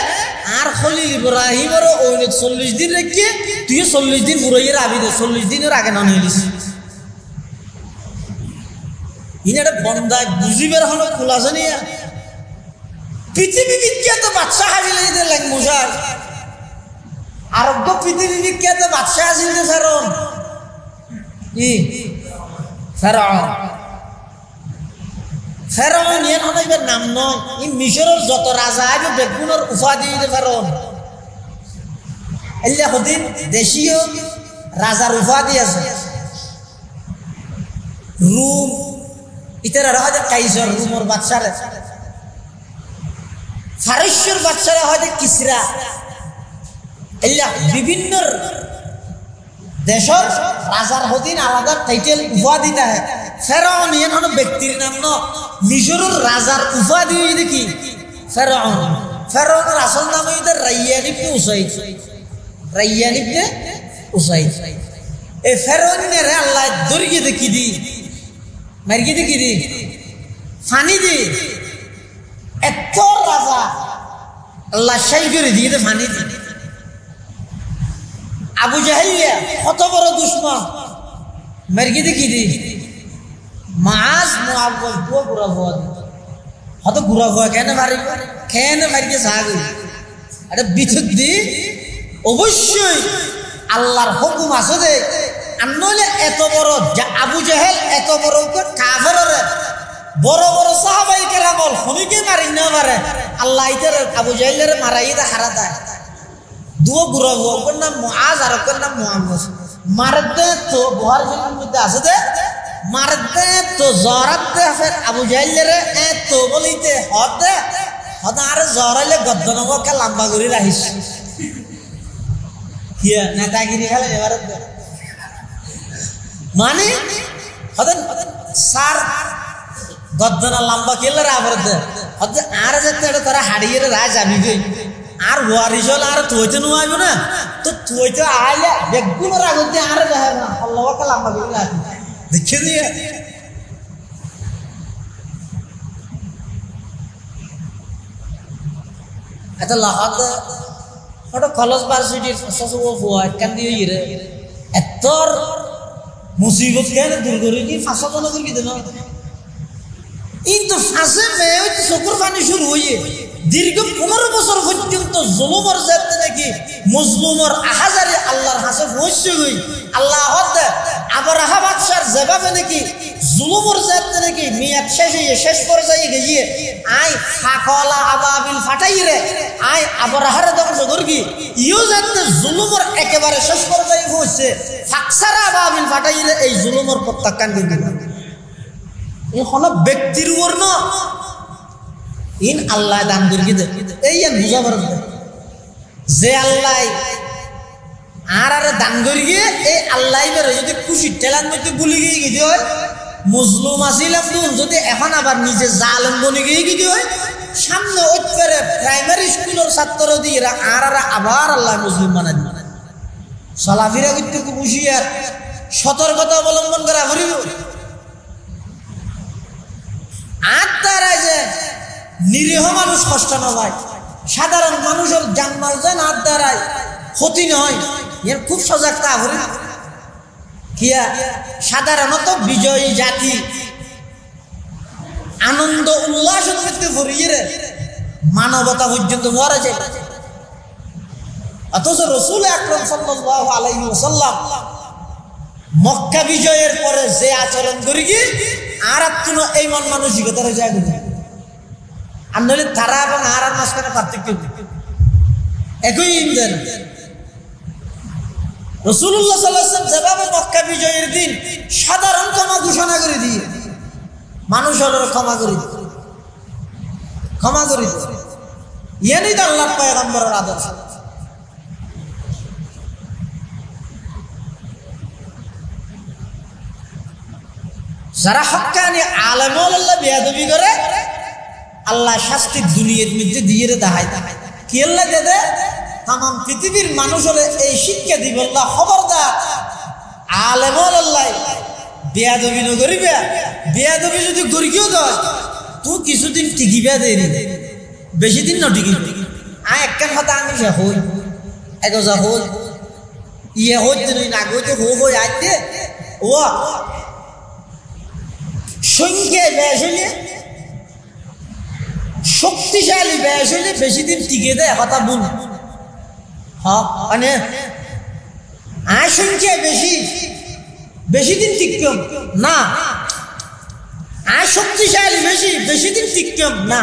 আর খলিল ইব্রাহিমের ওইনে 40 দিন রেখে তুই 40 দিন পুরাইয়ের আবি দে 40 দিনের আগে না নিলিস ইনারে বন্দা বুঝিবার হলো খোলাছে নিয়া পৃথিবী বিখ্যাত বাদশা হাবিলে দে ল্যাং মুসা আরব পৃথিবী বিখ্যাত বাদশা আছিল যে ফেরন কি ফেরাউন ফেরাউন এর হইবার নাম নয় ই মিশরের যত রাজা আইবে বেগুনের উপাধি দিতে ফেরাউন এল্লা হদিন দেশীয় রাজার উপাধি আছে রুম ইতারা রাজা কাইসার রুমর বাদশারে ফারস্যের বাদশারা হয় কিসরা এল্লা বিভিন্ন দেশের রাজার হদিন আলাদা টাইটেল উপাধি থাকে ফেরাউন এর হলো ব্যক্তির নাম ন মিশরের রাজার উপাধি হইছে কি ফেরাউন ফেরাউনের আসল নাম হইছে রাইয়ান ইবনে উসাইদ রাইয়ান ইবনে উসাইদ এই ফেরাউনের আল্লাহ দরিয়ে দেখি দি মারিয়ে দেখি দি ফানি দি এত রাজা আল্লাহ শাই করে দিয়ে ফানি দি আবু জাহিলিয়া কত বড় দুশ্মন মেরগি দি কি দি মাছ মুআব্বাস বুয়া পুরা বুয়া হত পুরা বুয়া কেন মারিকে সাগু আরে বিদ্যুৎ দি অবশ্যই আল্লাহর হুকুম আছে দে আনলে এত বড় আবু জাহেল এত বড় কাফেররে বড় বড় সাহাবাই কেরামল হনিকে মারি না পারে আল্লাহ ইতার আবু জাহেলের মারাই দা হারা দেয় দুও বুড়া বুয়া ওর নাম মুআজ আর ওর নাম মুআম্মাস মারদে তো বুহার শরীফের মধ্যে আছে দে মারদে তো জরাতে ফের আবু জাহেলের এত বলিতে হতে হতা আর জরাইলে গদ্দনকে লম্বা করে রাখিস কিয়া নেতাগিরি খেলে এবারে মানে হতেন সার গদ্দনা লম্বা কেলে আবার দে হতে আর যেতে তারা হারিয়ে রাজ আমি গই আর ওয়ারিশল আর তুইতে নুয়াইব না তো তুইতে আইলে বেগুনের আগতে আর দেখাব না আল্লাহকে লম্বা করে রাখি দেখে দিয়ে এটা লাহাদ ওটা কলেজ ভার্সিটির সসব ফুয়া কান দিয়ে ইরে এতর মুসিবত কেন দূর করে কি ফাঁসা তো না করে কি দেন কিন্তু ফাঁসে মেয়ে চকুর পানি শুরু হইয়ে দীর্ঘ 15 বছর পর্যন্ত জুলুমর যাতে নাকি মজলুমর আহাজারে আল্লাহর হাসে পৌঁছে গই আল্লাহ হতে আবার আহাবাদশার জবাবে নাকি জুলুমর যাতে নাকি মিয়াদ শেষ পর্যায়ে গিয়ে আই ফাকলা আবাবিল ফাটাইরে আই আবার আহারে ধ্বংস করগি ইও যাতে জুলুমর একেবারে শেষ পর্যায়ে পৌঁছে ফাকসারা আবাবিল ফাটাইরে এই জুলুমর প্রত্যাখ্যান করবি এই হলো ব্যক্তির উপর না ইন আল্লাহ দান করি দে এই বুঝা পারবে যে আল্লাহ আর দান করি গিয়ে এই আল্লাহ বেরো যদি খুশি টেলার মধ্যে ভুলে গিয়ে গিয়ে হয় মজলুম আসিলাম যদি এখন আবার নিজে জালেম বনে গিয়ে গিয়ে হয় সামনে ওইটারে প্রাইমারি স্কুলের ছাত্র দিয়ে আর আবার আল্লাহ মুসলিম বানাই দিবে চলাফেরা করতে খুব হুঁশিয়ার সতর্কতা অবলম্বন করা ভরিব আর তারা যে নিরীহ মানুষ কষ্ট না হয় সাধারণ মানুষের জানমাল যেন আর দ্বারায় ক্ষতি নয় এর খুব সজাগ তা ভরে কিয়া সাধারণত বিজয়ী জাতি আনন্দ উল্লাস ভরিয়ে মানবতা পর্যন্ত মরা যায় অথচ রাসূল আকরাম সাল্লাল্লাহু আলাইহি ওয়াসাল্লাম মক্কা বিজয়ের পরে যে আচরণ করি কি আর কোনো এই মন মানসিকতার জায়গা নেই আর নইলে তারা এবং আর মাঝখানে পার্থক্য একই ইন্ধন রাসূলুল্লাহ সাল্লাল্লাহু আলাইহি ওয়াসাল্লাম যেভাবে মক্কা বিজয়ের দিন সাধারণ ক্ষমা ঘোষণা করে দিয়ে মানুষের ক্ষমা করে ইয়ানি তো আল্লাহর পয়গম্বরের আদর্শ যারা হক্কানি আলেমুল আল্লাহ বেয়াদবি করে আল্লাহ শাস্তি দুনিয়ার মধ্যে দিয়ে দেখায় কি আল্লাহ দে তামাম পৃথিবীর মানুষ হলে এই শিক্ষা দিব আল্লাহ খবরদার আলেমুল আল্লাহ বেয়াদবি নগরিবে বেয়াদবি যদি গরিকেও দেয় তুই কিছুদিন টিকিবা দেরি বেশি দিন নটিকি একখান কথা আমি হই এগোজা হল ইয়ে হইতে নই না গইতে হই আইতে ও সংখ্যায় ব্যাস হইলে শক্তিশালী ব্যাস হইলে বেশি দিন টিকে দেয় কথা বল হ্যাঁ মানে সংখ্যায় বেশি দিন টিকম না শক্তিশালী বেশি দিন টিকম না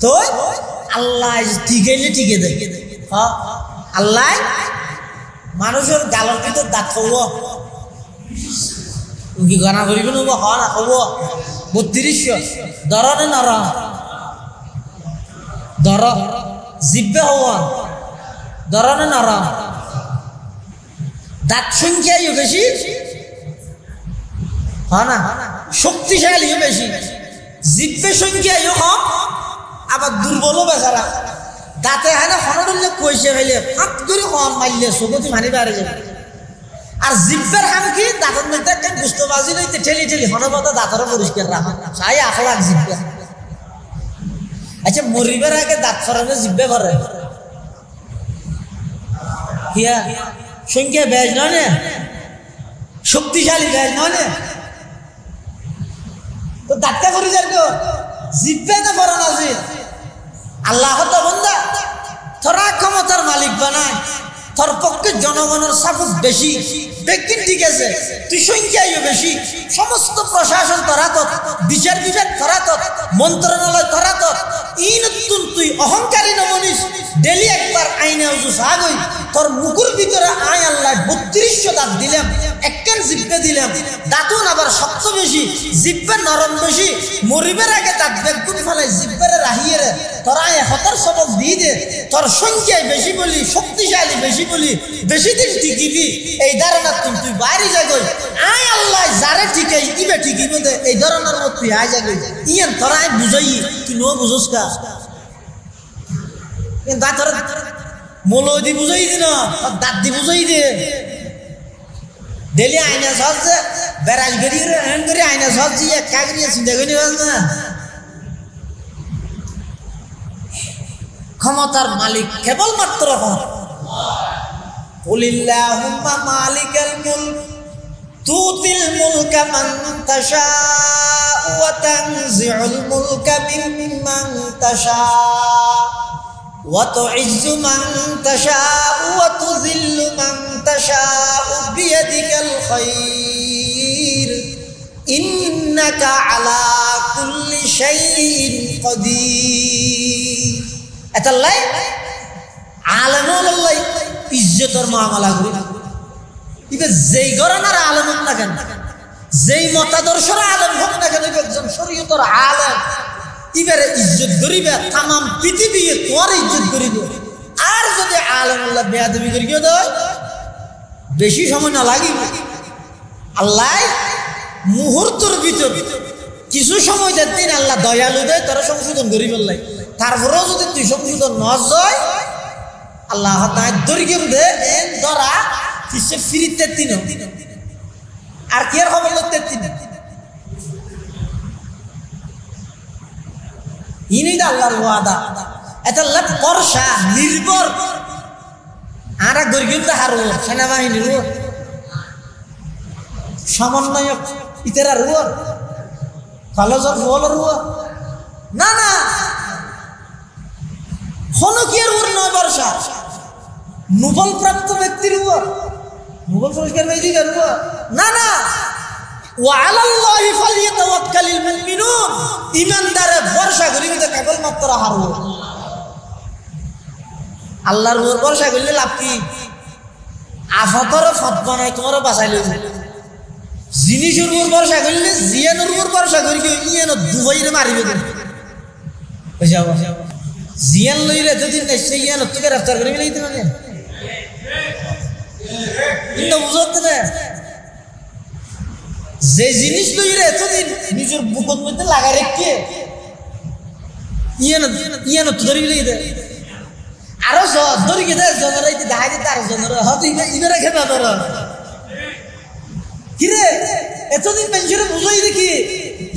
তো আল্লাহ টিকে দেয় হ্যাঁ আল্লাহ মানুষের গালের ভিতর দাঁত খাবো কি গানা করিব না হ না কব 3200 দরনে নর দর জিব্বে হওয়া দরনে নর দাঁত সংখ্যাও বেশি হ্যাঁ না শক্তিশালীও বেশি জিব্বে সংখ্যাও কম আবার দুর্বলও বেচারা দাঁতে হয় না হনডলে কইছে ফেলে ফাঁক করে কম মারলে চকুতি মারি বাড়ি যাবে আর জিব্বের হাম কি দাঁতের মধ্যে একটা গুস্ত বাজি লইতে ঠেলি হনবত দাঁতেরও পরিষ্কার রাখা চাই আখলাক জিব্বে আচ্ছা মরিবার আগে দাঁত ফরানো জিব্বে ভরে কিয়া সংখ্যা বেশ নয় না, শক্তিশালী বেশ নয় না, তো ধাক্কা করে যার তো জিব্বে তো ফরান আছে। আল্লাহ তো বন্দা তোরা ক্ষমতার মালিক বানায়, তোর পক্ষে জনগণের সাপোর্ট বেশি, দেখবেন ঠিক আছে তুই সংখ্যায়ও বেশি, সমস্ত প্রশাসন তোরা তো, বিচার বিভাগ তোরা তো, মন্ত্রণালয় তোরা তো, ই নতুন তুই অহংকারী নমনিস ডেলি একবার আইনে উজুস আগই তোর মুকুর ভিতরে আয় আল্লাহ 3200 দাঁত দিলাম, একখান জিব্বে দিলাম, দাঁতুন আবার শক্ত বেশি, জিব্বে নরম বেশি, মরিবের আগে দাঁত বেগুন ফেলাই জিব্বেরে রাহিয়ে রে তোরা হতার সবক দিয়ে দে, তোর সংখ্যায় বেশি বলি, শক্তিশালী বেশি বলি, বেশি দিন টিকিবি, এই ধারণা তুই বাইরে যাগই আয় আল্লাহ যারে ঠিকাই ইবে ঠিকিব দে, এই ধরনের মত তুই আয় যাগই ইয়ান তোরা আয় বুঝাই তুই নো বুঝোস কা দাঁতর মূলই দি বুঝাই দি না, দাঁত দি বুঝাই দে ডেলি আইনা সহজ বেড়াজ গড়ি হ্যান করে আইনা সহজ এক কাগরিয়া চিন্তা করি না। ক্ষমতার মালিক কেবলমাত্র কুলিল্লাহুম্মা মালিকাল মুলক তুতিল মুলকা মান তাশাউ ওয়া তানজিউল মুলকা মিম্মান তাশাউ ওয়া তুইজ্জু মান তাশাউ ওয়া তুযিল্লু মান তাশাউ বিয়াদিকাল খায়র ইন্নাকা আলা কুল্লি শাইইন কাদির। এতাল্লাই আলেমুল্লাহ ইজ্জতের মামলা করি, ইবে যেই গরানার আলেম হোক না কেন, যেই মতাদর্শের আলেম হোক না কেন, একজন শরীয়তের আলেম ইবারে ইজ্জত করিবে, তাম পৃথিবী তোমার ইজ্জত করিবে। আর যদি আলেমুল্লাহ বেয়াদবি করি কেউ দেয় বেশি সময় না লাগিবে, আল্লাহ মুহূর্তের ভিতর কিছু সময় দিন আল্লাহ দয়ালু দেয় তারা সংশোধন করি ফেললাই, তারপরেও যদি তুই সংশোধন নয় আল্লাহ দরিগেম দে ধরা কিসে ফিরিতে তিন আর কি আর খবর করতে তিন ইনি আল্লাহর ওয়াদা, এটা লাভ বর্ষা নির্ভর আর দরিগেম দে হারো সেনাবাহিনীর সমন্বয়ক ইতারা রুয়া কলেজের ফলের রুয়া না না হনকিয়ার ওর নয় বর্ষা নোবেল প্রাপ্ত ব্যক্তির উপর, নোবেল পুরস্কার মেয়েদিকার উপর না না ওয়ালাল্লাহি ফালিয়াতাওয়াক্কালিল মুমিনুন, ঈমানদারে ভরসা করিবে তো কেবলমাত্র হারব আল্লাহর উপর ভরসা করলে লাভ কি? আফাতর ফতবা নাই তোমার বাঁচাই লইব, জিনিসের উপর ভরসা করলে জিয়ানের উপর ভরসা করি ইয়ান দুবাইরে মারিবে বুঝাও জিয়ান লইলে যদি সেই ইয়ান তোকে গ্রেফতার করে মিলাইতে পারে কিন্তু বুঝতে না যে জিনিস লইলে এতদিন নিজের বুকত মধ্যে লাগা রেখে ইয়ান তো ধরে মিলাই দেয় আরো ধরে গিয়ে দেয় জনরাইতে দেখা যেতে আরো জনরা হয়তো ইবেরা খেতে ধর কিরে এতদিন মানুষের বুঝাই দেখি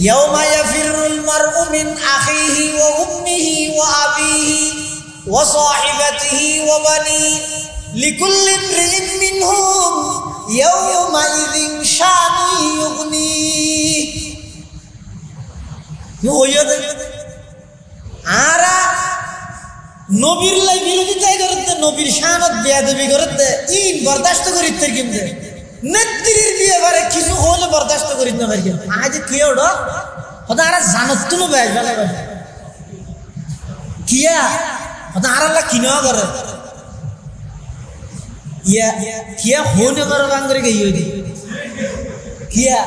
ইয়াউমা ইয়াফিরুল মারউ মিন আখিহি ওয়া উম্মিহি ওয়া আবিহি ওয়া সাহিবাতিহি ওয়া বানি লিকুল্লি ইমরিইন মিনহুম ইয়াউমা ইযিন শানু ইউগনি ইউয়দ আরা নবীর লাই বিরোধিতা করতে, নবীর শানত বেয়াদবি করতে ইন বরদাস্ত করিতে কিন্তু নেত্রীর বিয়ে বারে কিছু হলে বরদাস্ত করি না পারি আজ কে ওটা হয়তো আর জানত তো বেশ ভালো কিয়া হয়তো আর আল্লাহ কিনেও করে ইয়া কিয়া হনে করে বাঙ্গরে গিয়ে দি কিয়া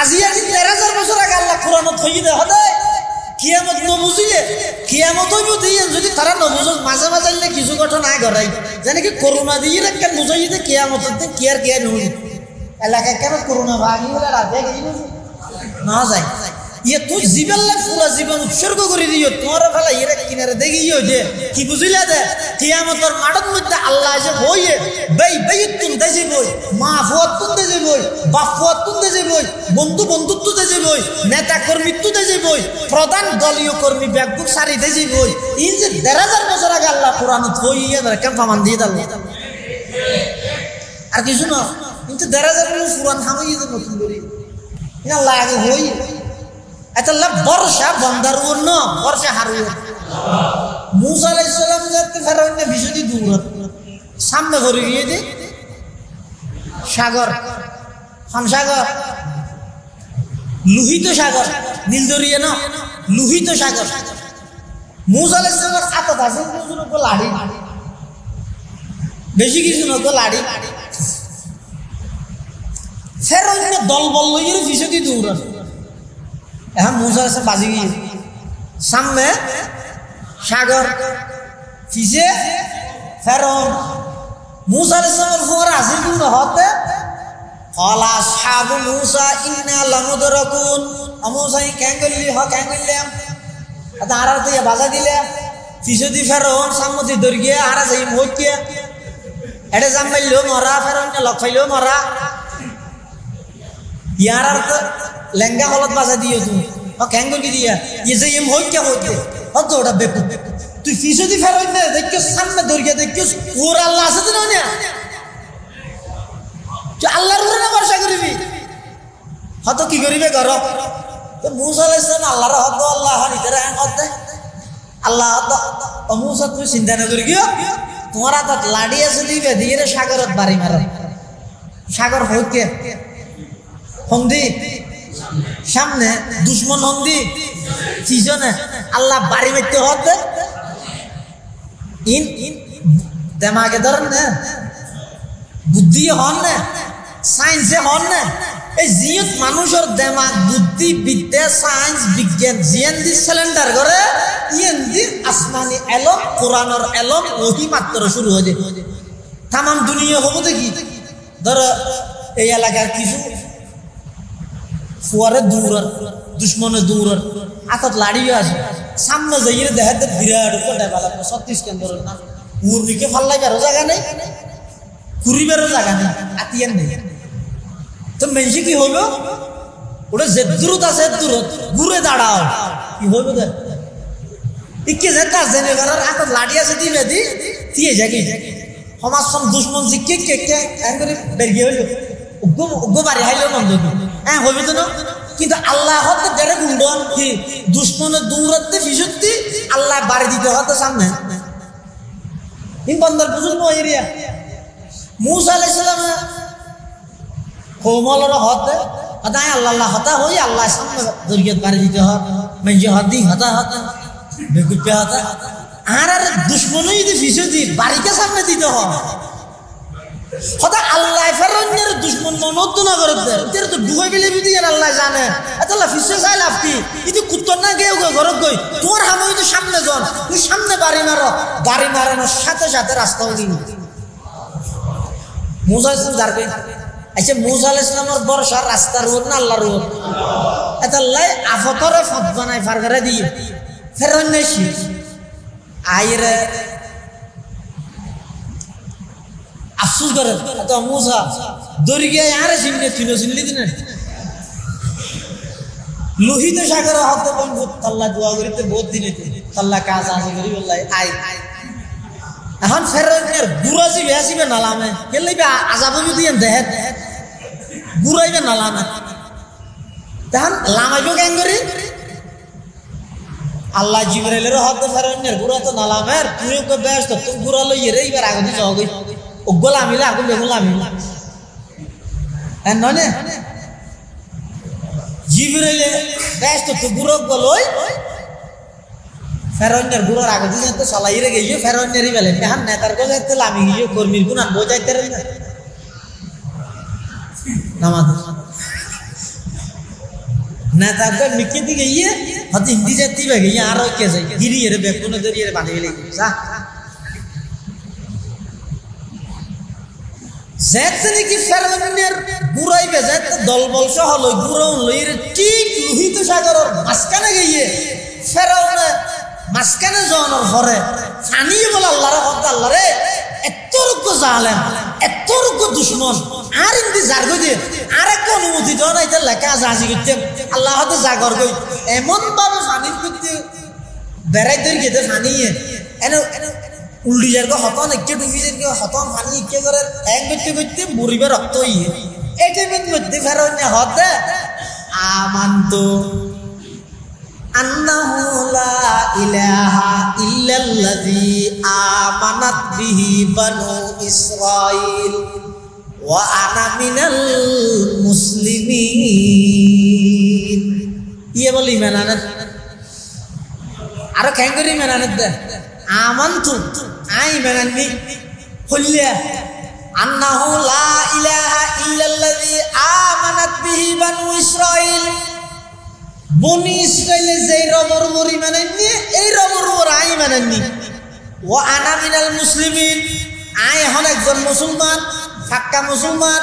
আজি 13,000 বছর আগে আল্লাহ কোরআনত হই দে হদে কিয়ামত নবুঝিলে কিয়ামত হইব দিয়ে যদি তারা নবুঝ মাঝে মাঝে কিছু ঘটনা আয় ঘরাই জানে কি করোনা দিয়ে কেন বুঝাই যে কিয়ামত কি আর কে নই এলাকায় কেন করোনা ভাগি বলে রাতে না যায় ইয়ে তুই জীবনলে পুরো জীবন উৎসর্গ করে দিও তোমার ফেলা এর কিনারে দেখিও যে কি বুঝিলা দে কিয়ামতের মাঠের মধ্যে আল্লাহ যে হইয়ে বেইতুন দেজি বই মা ফুয়াতুন দেজি বই বাপ ফুয়াতুন দেজি বই বন্ধু বন্ধুত্ব দেজি বই নেতা কর্মীত্ব দেজি বই প্রধান দলীয় কর্মী ব্যাগবুক সারি দেজি বই এই যে 13,000 বছর আগে আল্লাহ কোরআনত হইয়ে কেন প্রমাণ দিয়ে দিল আর কিছু না কিন্তু দেড় হাজার পুরান হামাই নতুন করি লাগে হই এটা বর্ষা বন্দার ন বর্ষা হারু মুসা আলাইহিস সালাম যাতে ফেরাউনের বিশুদ্ধি দূর সামনে করে গিয়ে যে সাগর সাগর লোহিত সাগর নীল দরিয়া না লোহিত সাগর মুসা আলাইহিস সালাম আতত আছে তো লাড়ি বেশি কিছু না তো লাড়ি ফেরাউনের দল বল লইয়ে বিশুদ্ধি দূর এখন মুসা আলাইহিস বাজি গিয়ে সামনে সাগর পিছে ফেরাউন মুসা আলাইহিস সালামের খবর আছে কিন্তু হতে ক্বালা আসহাবু মুসা ইন্না লামুদরাকুন মুসা কেন গলি হ কেন গলিলাম আতা আর তো বাজা দিলে পিছে দি ফেরাউন সামনে ধর গিয়ে আর যাই মইকে এটা জামাইলো মরা ফেরাউন লখাইলো মরা ইয়ার আর তো লেঙ্গা হলত বাজা দিও তুমি কেন গলি দিয়া ইয়ে যে এম হইকে হইতে হতো ওটা বেকু তুই পিছে দি ফেরাউন না দেখিস সামনে ধর গিয়ে দেখিস ওর আল্লাহ আছে তো না তুই আল্লাহর উপরে না ভরসা করবি হয়তো কি করিবে ঘর তো মুসা আলাইহিস সালাম আল্লাহর হদ আল্লাহ নিতে রান হদ আল্লাহ হদ ও মুসা তুই চিন্তা না করি গিয়ে তোমার হাত লাড়ি আছে দিবে দিয়ে সাগরত বাড়ি মারে সাগর হইকে হন্দি সামনে দুশ্মন হন্দি পিছনে আল্লাহ বাড়ি মারতে হদ ইন দেমাগে ধরেন না বুদ্ধি হন না সায়েন্সে হন না এই জিয়ত মানুষের দেমাগ বুদ্ধি বিদ্যা সায়েন্স বিজ্ঞান জিয়ান দি সিলিন্ডার করে ইয়েন দি আসমানি এলম কোরআনের এলম ওহি মাত্র শুরু হয়ে যায় তামাম দুনিয়া হবো দেখি ধর এই এলাকার কিছু ফুয়ারে দূর দুশ্মনে দূর আতত লাড়িও আছে সামনে যাইয়ে দেখাতে বিরাট ডেভেলপ 36 কেন্দ্র না উর্মিকে ফাল্লাই বেরো জায়গা নেই কুড়িবারও জায়গা নেই আতিয়ার নেই তো মেনসি কি হইব ওটা যে দূরত আছে দূরত ঘুরে দাঁড়াও কি হইব দেখ ইকে যে কাজ জেনে করার আত লাড়ি আছে দিবে দি দিয়ে যাকি সমাজ সম দুশ্মন জি কে কে কে এঙ্গরে বেরিয়ে হইল উগ্গো বাড়ি হাইলো নন্দ হ্যাঁ হইবে তো না কিন্তু আল্লাহ হতে দেড়ে গুন্ডন কি দুশ্মনের দূরত্বে ফিসুত্তি আল্লাহ বাড়ি দিতে হতে সামনে ইন বন্দর বুঝুন এরিয়া মুসা আলাইহিস সালাম কোমলর হতে আদায় আল্লাহ হতা হই আল্লাহ সামনে দরিয়াত বাড়ি দিতে হয় মেজি হদি হতা হতা বেকুপে হতা আর দুশ্মনই যদি ফিসুতি বাড়িকে সামনে দিতে হয় হতা আল্লাহ ফেরাউনের দুশ্মন মনত না করে তেরে তো ডুবাই গেলে বিদি আল্লাহ জানে আল্লাহ ফিসে চাই লাভ কি ইতি কুত্তর না গেও ঘরত গই তোর হামই তো সামনে জন তুই সামনে বাড়ি মারানোর সাথে সাথে রাস্তা হয়ে মুসা ইসলাম যারবে আচ্ছা মুসা আলাইহিস সালামের বর্ষা রাস্তার রোড না আল্লাহর রোড এটা লাই আফতরে ফত বানাই ফার করে দিয়ে ফেরাউন নেছি আইরে আফসোস করে তো মুসা দড়ি গিয়ে আরে সিমনে তুই শুনলি দিন লোহিত সাগর হতে বন্ধু আল্লাহ দোয়া করিতে বহুত দিনে আল্লাহ কাজ আছে করি বললাই আই এখন ফেরাউনের বুড়াজি বেসিবে নালামে কেলেবে আজাবু যদি দেহে বুড়াইবে নালামে তখন লামাইব কেন করি আল্লাহ জিবরাইলের হতে ফেরাউনের বুড়া তো নালামের তুই ওকে ব্যস্ত তুই বুড়া লইয়ে রে এবার আগে দিতে হবে ও গোলামিলে আগুন বেগুলামিলে হ্যাঁ নয় জিবরাইলে ব্যস্ত তুই বুড়ো গলই ফেরাউনের বুড়োর আগে দিন তো চলাই রে গিয়ে ফেরাউনেরই বেলে মেহান নেতার কাছে তো লামি গিয়ে কর্মীর গুণ বোঝাইতে রে না নামাজ নেতাকে মিকে দিকে গিয়ে হতে হিন্দি জাতি বে গিয়ে আর কে যায় গিরি রে বেকুনে দরিয়ে বানিয়ে লে যা যেতনি কি ফেরাউনের বুড়াইবে যেত দলবল সহ লই বুড়াউন লই রে ঠিক লোহিত সাগরের মাঝখানে গিয়ে ফেরাউনে মাঝখানে যাওয়ার পরে ফানিয়ে বলে আল্লাহরে হক আল্লাহরে এতটুক জালেম এতটুক দুশ্মন আর ইন্দি জারগো দিয়ে আর একটা অনুমতি দেওয়া না এটা লেখা আছে আজি করতে আল্লাহ হতে জাগর গই এমন ভাবে ফানির করতে বেড়াইতে গিয়ে ফানিয়ে এনে উল্টি যার হতন একে ডুবি যার হতন পানি ইকে করে এক করতে করতে মরিবে রক্ত ইয়ে এই টাইমের মধ্যে ফেরত হতে আমান্তু আন্নাহু লা ইলাহা ইল্লাল্লাযী আমানাত বিহি বানু ইসরাঈল ওয়া আনা মিনাল মুসলিমিন ইয়ে বলি ইমান আনত আরো কেন করি ইমান আনত দে আমান্তু আই ইমান আনবি হল্লিয়া আন্নাহু লা ইলাহা ইল্লাল্লাযী আমানাত বিহি বানু ইসরাঈল বনি ইসরাইলে যেই রবর মরি মানেননি এই রবর ওর আই মানেননি ও আনা মিনাল মুসলিমিন আই এখন একজন মুসলমান ফাক্কা মুসলমান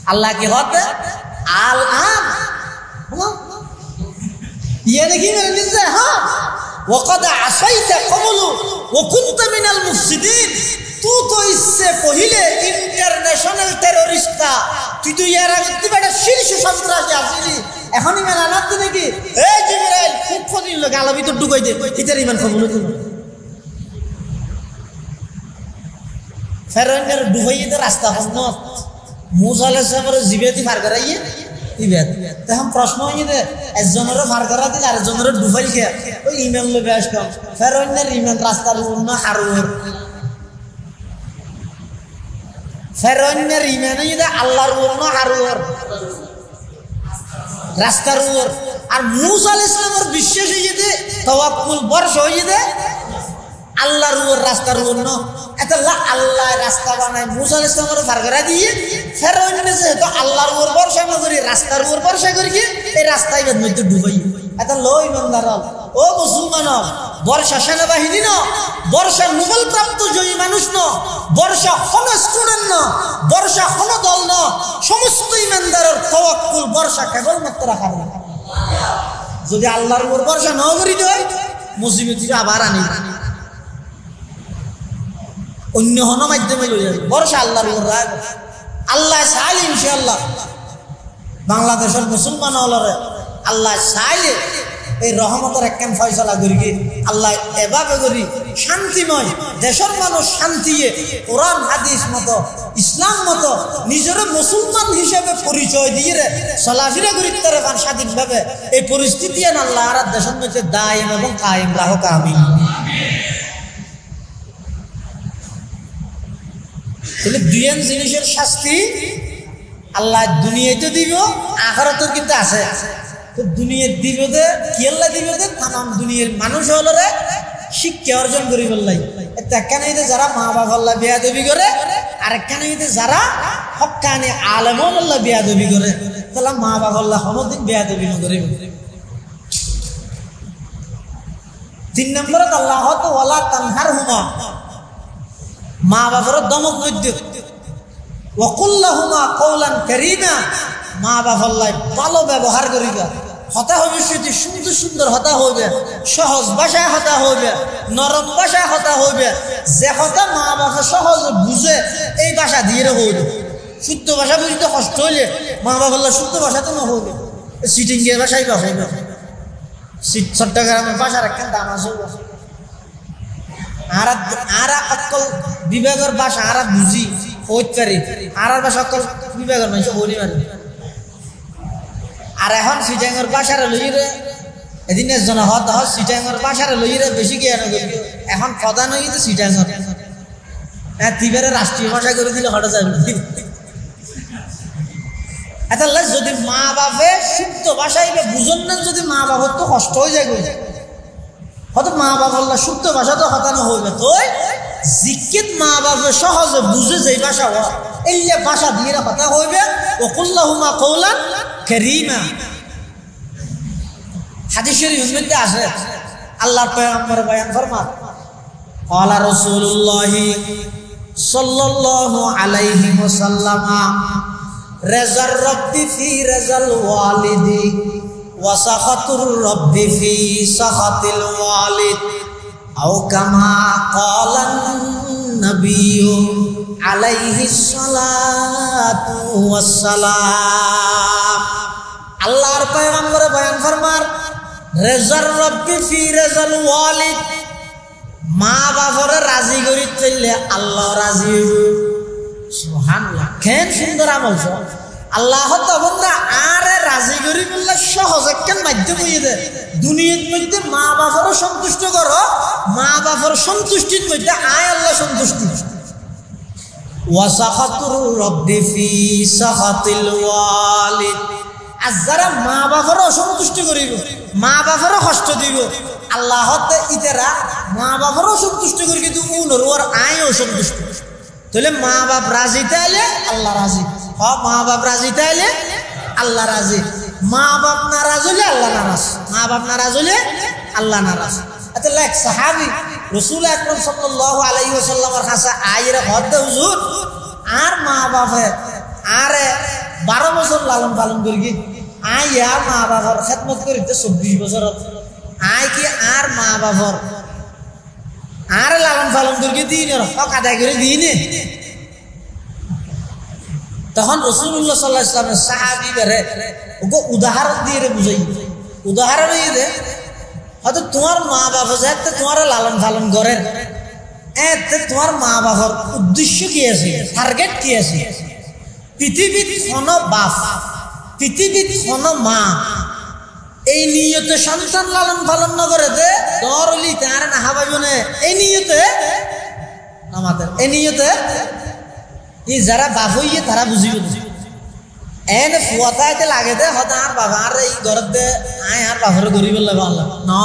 আল্লাহ কি হতে আল আন ইয়ে নাকি মানেননি যে হ্যাঁ ওয়াকাদ আসাইতা কবলু ওয়া কুনতা মিনাল মুফসিদিন তুই তো ইচ্ছে পहिले ইন্টারন্যাশনাল টেররিস্টটা তুই তো ইয়ার আগে তুই একটা শীর্ষ সন্ত্রাসী আসলি এখন ইমান আনাত নাকি এই জিবরাইল খুব ফদিল লাগে আলো ভিতর ঢুকাই দে ইতার ইমান কবুল হইল ফেরানের ডুবাইয়ে তো রাস্তা হন মুসা আলাইহিস সালামের জিবেতি ফার করাইয়ে ইবাদ তখন প্রশ্ন হইয়ে দে একজনের ফার করা দিল আর একজনের ডুবাই কে ওই ইমান লবে আসলাম ফেরানের ইমান রাস্তার অন্য হারুর ফেরানের ইমান হইয়ে আল্লাহর অন্য হারুর রাস্তার উপর আর মুসা আলাইহিস সালামের বিশ্বাস হইয়ে দে তাওয়াক্কুল বর্ষ হইয়ে দে আল্লাহর উপর রাস্তার উপর ন এটা আল্লাহ রাস্তা বানায় মুসা আলাইহিস সালামের ফার করা দিয়ে ফেরাউনে যেহেতু আল্লাহর উপর ভরসা না করি রাস্তার উপর ভরসা করি এই রাস্তায় মধ্যে ডুবাই এটা লো ইমানদার ও মুসলমান বর্ষা সেনাবাহিনী ন বর্ষা নোবেল প্রাপ্ত জয়ী মানুষ ন বর্ষা কোন স্টুডেন্ট ন বর্ষা কোন দল ন সমস্ত ইমানদারের তাওয়াক্কুল বর্ষা কেবলমাত্র রাখার যদি আল্লাহর উপর ভরসা না করি দেয় মুসিবত আবার আনি অন্য হন মাধ্যমে লই যাবে ভরসা আল্লাহর উপর রাখ আল্লাহ চাইলে ইনশাআল্লাহ বাংলাদেশের মুসলমান হলরে আল্লাহ চাইলে এই রহমতের একখান ফয়সালা করি আল্লাহ এভাবে করি শান্তিময় দেশের মানুষ শান্তিয়ে কোরআন হাদিস মতো ইসলাম মতো নিজের মুসলমান হিসেবে পরিচয় দিয়ে চলাফেরা করি তার স্বাধীনভাবে এই পরিস্থিতি আল্লাহ আর দেশের মধ্যে দায়ম এবং কায়েম রাখক আমিন তাহলে দুইয়ান জিনিসের শাস্তি আল্লাহ দুনিয়াতে দিব আখিরাতেও কিন্তু আছে তো দুনিয়ার দিবে দে কি আল্লাহ দিবে দে তামাম দুনিয়ার মানুষ হলরে শিক্ষা অর্জন করি বললাই একখানে যারা মা বাবা আল্লাহ বেয়াদবি করে আর একখানে যারা হক্কানি আলেম আল্লাহ বেয়াদবি করে তাহলে মা বাবা আল্লাহ কোনদিন বেয়াদবি না করে 3 নম্বরে আল্লাহ হতো ওয়ালা তানহারহুমা মা বাবার দমক মধ্য ওয়াকুল্লাহুমা কওলান কারীমা মা বাবার লাই ভালো ব্যবহার করিবা হতা হবে সেটি সুন্দর সুন্দর হতা হবে সহজ ভাষায় হতা হবে নরম ভাষায় হতা হবে যে হতা মা বাবা সহজে বুঝে এই ভাষা দিয়ে হইবে শুদ্ধ ভাষা বুঝতে কষ্ট হইলে মা বাবার শুদ্ধ ভাষা তো না হইবে সিটিং এর ভাষাই বা হইবে চট্টগ্রামের ভাষার একটা দাম আছে আর অকল বিভাগের ভাষা আর বুঝি হইতে পারি আর ভাষা অকল বিভাগের মানুষ হইনি পারে আর এখন সিটাঙ্গের ভাষারে লইরে এদিন একজন হত সিটাঙ্গের ভাষারে লইরে বেশি জ্ঞান করি এখন প্রধান হয়ে গেছে সিটাঙ্গর হ্যাঁ তিবারে রাষ্ট্রীয় ভাষা করে দিলে হঠাৎ যাবে এটা যদি মা বাপে শুদ্ধ ভাষায় বুঝন না যদি মা বাবার তো কষ্ট হয়ে যায় হয়তো মা বাবা শুদ্ধ ভাষা তো হতানো হইবে তো জিকিত মা বাবা সহজে বুঝে যে ভাষা এই ভাষা দিয়ে কথা হইবে ওয়াকুল্লাহুমা কওলান কারীমা হাদিস শরীফের মধ্যে আছে আল্লাহর পয়গম্বর বয়ান ফরমান ক্বালা রাসূলুল্লাহ সাল্লাল্লাহু আলাইহি ওয়াসাল্লাম রাজার রব্বি ফি রাজাল ওয়ালিদি ওয়া সাখাতুর রব্বি ফি সাখাতিল ওয়ালিদ আও কামা ক্বালান নবিয়্যু আলাইহিস সালাতু ওয়াস সালাম আল্লাহর পয়গম্বর বয়ান ফরমান রাজার রব্বি ফি রাজাল ওয়ালিদ মা বাপরে রাজি করি চললে আল্লাহ রাজি হইব। সুবহানাল্লাহ, কেন সুন্দর আমল। আল্লাহ তখন আরে রাজি করি বললে সহজ একখান মাধ্যম হয়ে দেয়। দুনিয়ার মধ্যে মা বাপরও সন্তুষ্ট করো, মা বাপর সন্তুষ্টির মধ্যে আয় আল্লাহ সন্তুষ্টি। ওয়াসাখাতুর রব্বি ফি সাখাতিল ওয়ালিদ। আর যারা মা বাপরও অসন্তুষ্ট করিব, মা বাপরও কষ্ট দিব, আল্লাহ ইতেরা মা বাপরও সন্তুষ্ট করি, কিন্তু উনর ওর আয় অসন্তুষ্ট। তাহলে মা বাপ রাজি তাইলে আল্লাহ রাজি। মা বাপ রাজি তাইলে আল্লাহ রাজি। মা বাপ নারাজ হলে আল্লাহ নারাজ, মা বাপ নারাজ হলে আল্লাহ নারাজ। আচ্ছা লেখ সাহাবী রাসূল আকরাম সাল্লাল্লাহু আলাইহি ওয়াসাল্লামের কাছে আইরে হদ্দে হুজুর আর মা বাপে আরে 12 বছর লালন পালন করি, আইয়া মা বাবার খেদমত করিতে 24 বছর, আই কি আর মা বাবার আর লালন পালন করি দিনের হক আদায় করে দিনে। তখন রাসূলুল্লাহ সাল্লাল্লাহু আলাইহি ওয়াসাল্লামের সাহাবী বেরে ওকে উদাহরণ দিয়ে বুঝাই। উদাহরণ দিয়ে হয়তো তোমার মা বাবা যাতে তোমার লালন পালন করেন, এতে তোমার মা বাবার উদ্দেশ্য কি আছে, টার্গেট কি আছে। পৃথিবীর কোনো বাপ, পৃথিবীর কোনো মা এই নিয়তে সন্তান লালন পালন না করে দে দরলি তার না হাবাইব না, এই নিয়তে আমাদের এই নিয়তে এই যারা বাপ হইয়ে তারা বুঝিব। এনে ফুয়াতে লাগে দে হয়তো আর বাবা আর এই ঘরের দে আয় আর বাবার গরিব না।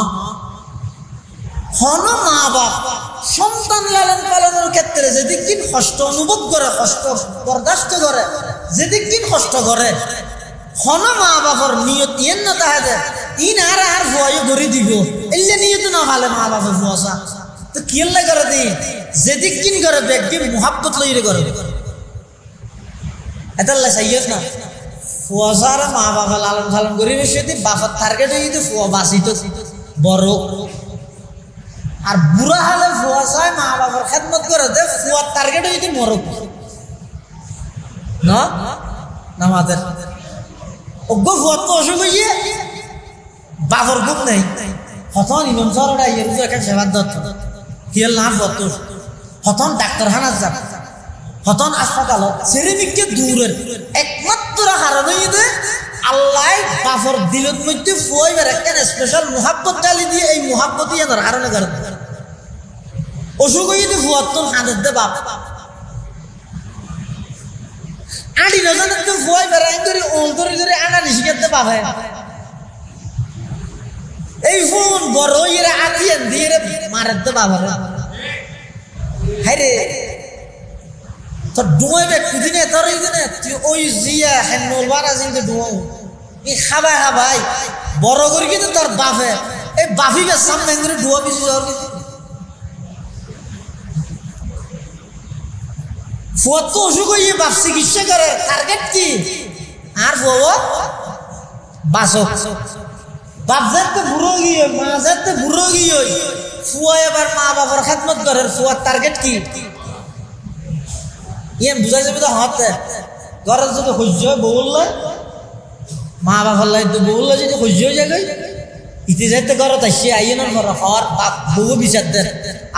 হন মা বাপ সন্তান লালন পালনের ক্ষেত্রে যেদিন কষ্ট অনুভব করে, কষ্ট বরদাস্ত করে, যেদিন কষ্ট করে, হন মা বাপর নিয়ত ইয়েন না তাহাতে ইন আর আর ফুয়াই গড়ি দিব, এলে নিয়ত না ভালে মা বাপের ফুয়াশা তো কিল্লা করে দিই যেদিন করে ব্যক্তি মোহাব্বত লইরে করে। এতাল্লা চাইয়েস না ফুয়াশার মা বাবা লালন পালন করিবে, সেদিন বাপার টার্গেট হইতে ফুয়া বাঁচিত বড়। আর বুড়া হলে ফুয়াশায় মা বাবার খেদমত করে দে, ফুয়ার টার্গেট হইতে মরক না আমাদের অজ্ঞ ফুয়ার তো অসুখ হইয়ে বাপর বুক নেই। হতন ইমাম সাহেবরা ইয়ের একটা সেবার দত্ত কিয়েল না বত, হতন ডাক্তারখানা যান, হতন হাসপাতাল সেরেমিককে দূরের একমাত্র কারণ হইতে আল্লাহ বাপর দিলত মধ্যে ফুয়াইবার একটা স্পেশাল মুহাব্বত ডালি দিয়ে এই মুহাব্বত ইয়ানোর কারণে করে অসুখ হইতে ফুয়ার তো হাঁদের দে বাপ আড়ি নজানের তো ফুয়াই বেড়াই করে ওল ধরে ধরে আনা নিশিকাতে বাপ হয়। এই ফোন বড় ইয়ে আতিয়েন দিয়ে মারাতে বাবা হ্যাঁ রে তোর ডুয়াইবে কুদিনে তোর এই দিনে তুই ওই জিয়া হ্যাঁ নলবারা জিনকে ডুয়াও এই খাবাই খাবাই বড় করে কিন্তু তোর বাপে এই বাফিকে সামনে করে ডুয়া বেশি যাওয়ার কিছু ফুয়ার তো অসুখ হইয়ে বাপ চিকিৎসা করে, টার্গেট কি আর ফুয়া বাসক বাপ যাতে বুড়ো গিয়ে মা যাতে বুড়ো গিয়ে ফুয়া এবার মা বাবার খেদমত করে। ফুয়ার টার্গেট কি ইয়ে বুঝাই যাবে তো হাতে ঘরের যদি সহ্য হয় বউল মা বাবার লাই তো বউল যদি সহ্য হয়ে যায় ইতি যাইতে ঘরত আসছে আইনের ঘর হর বাপ বউ বিচার দেন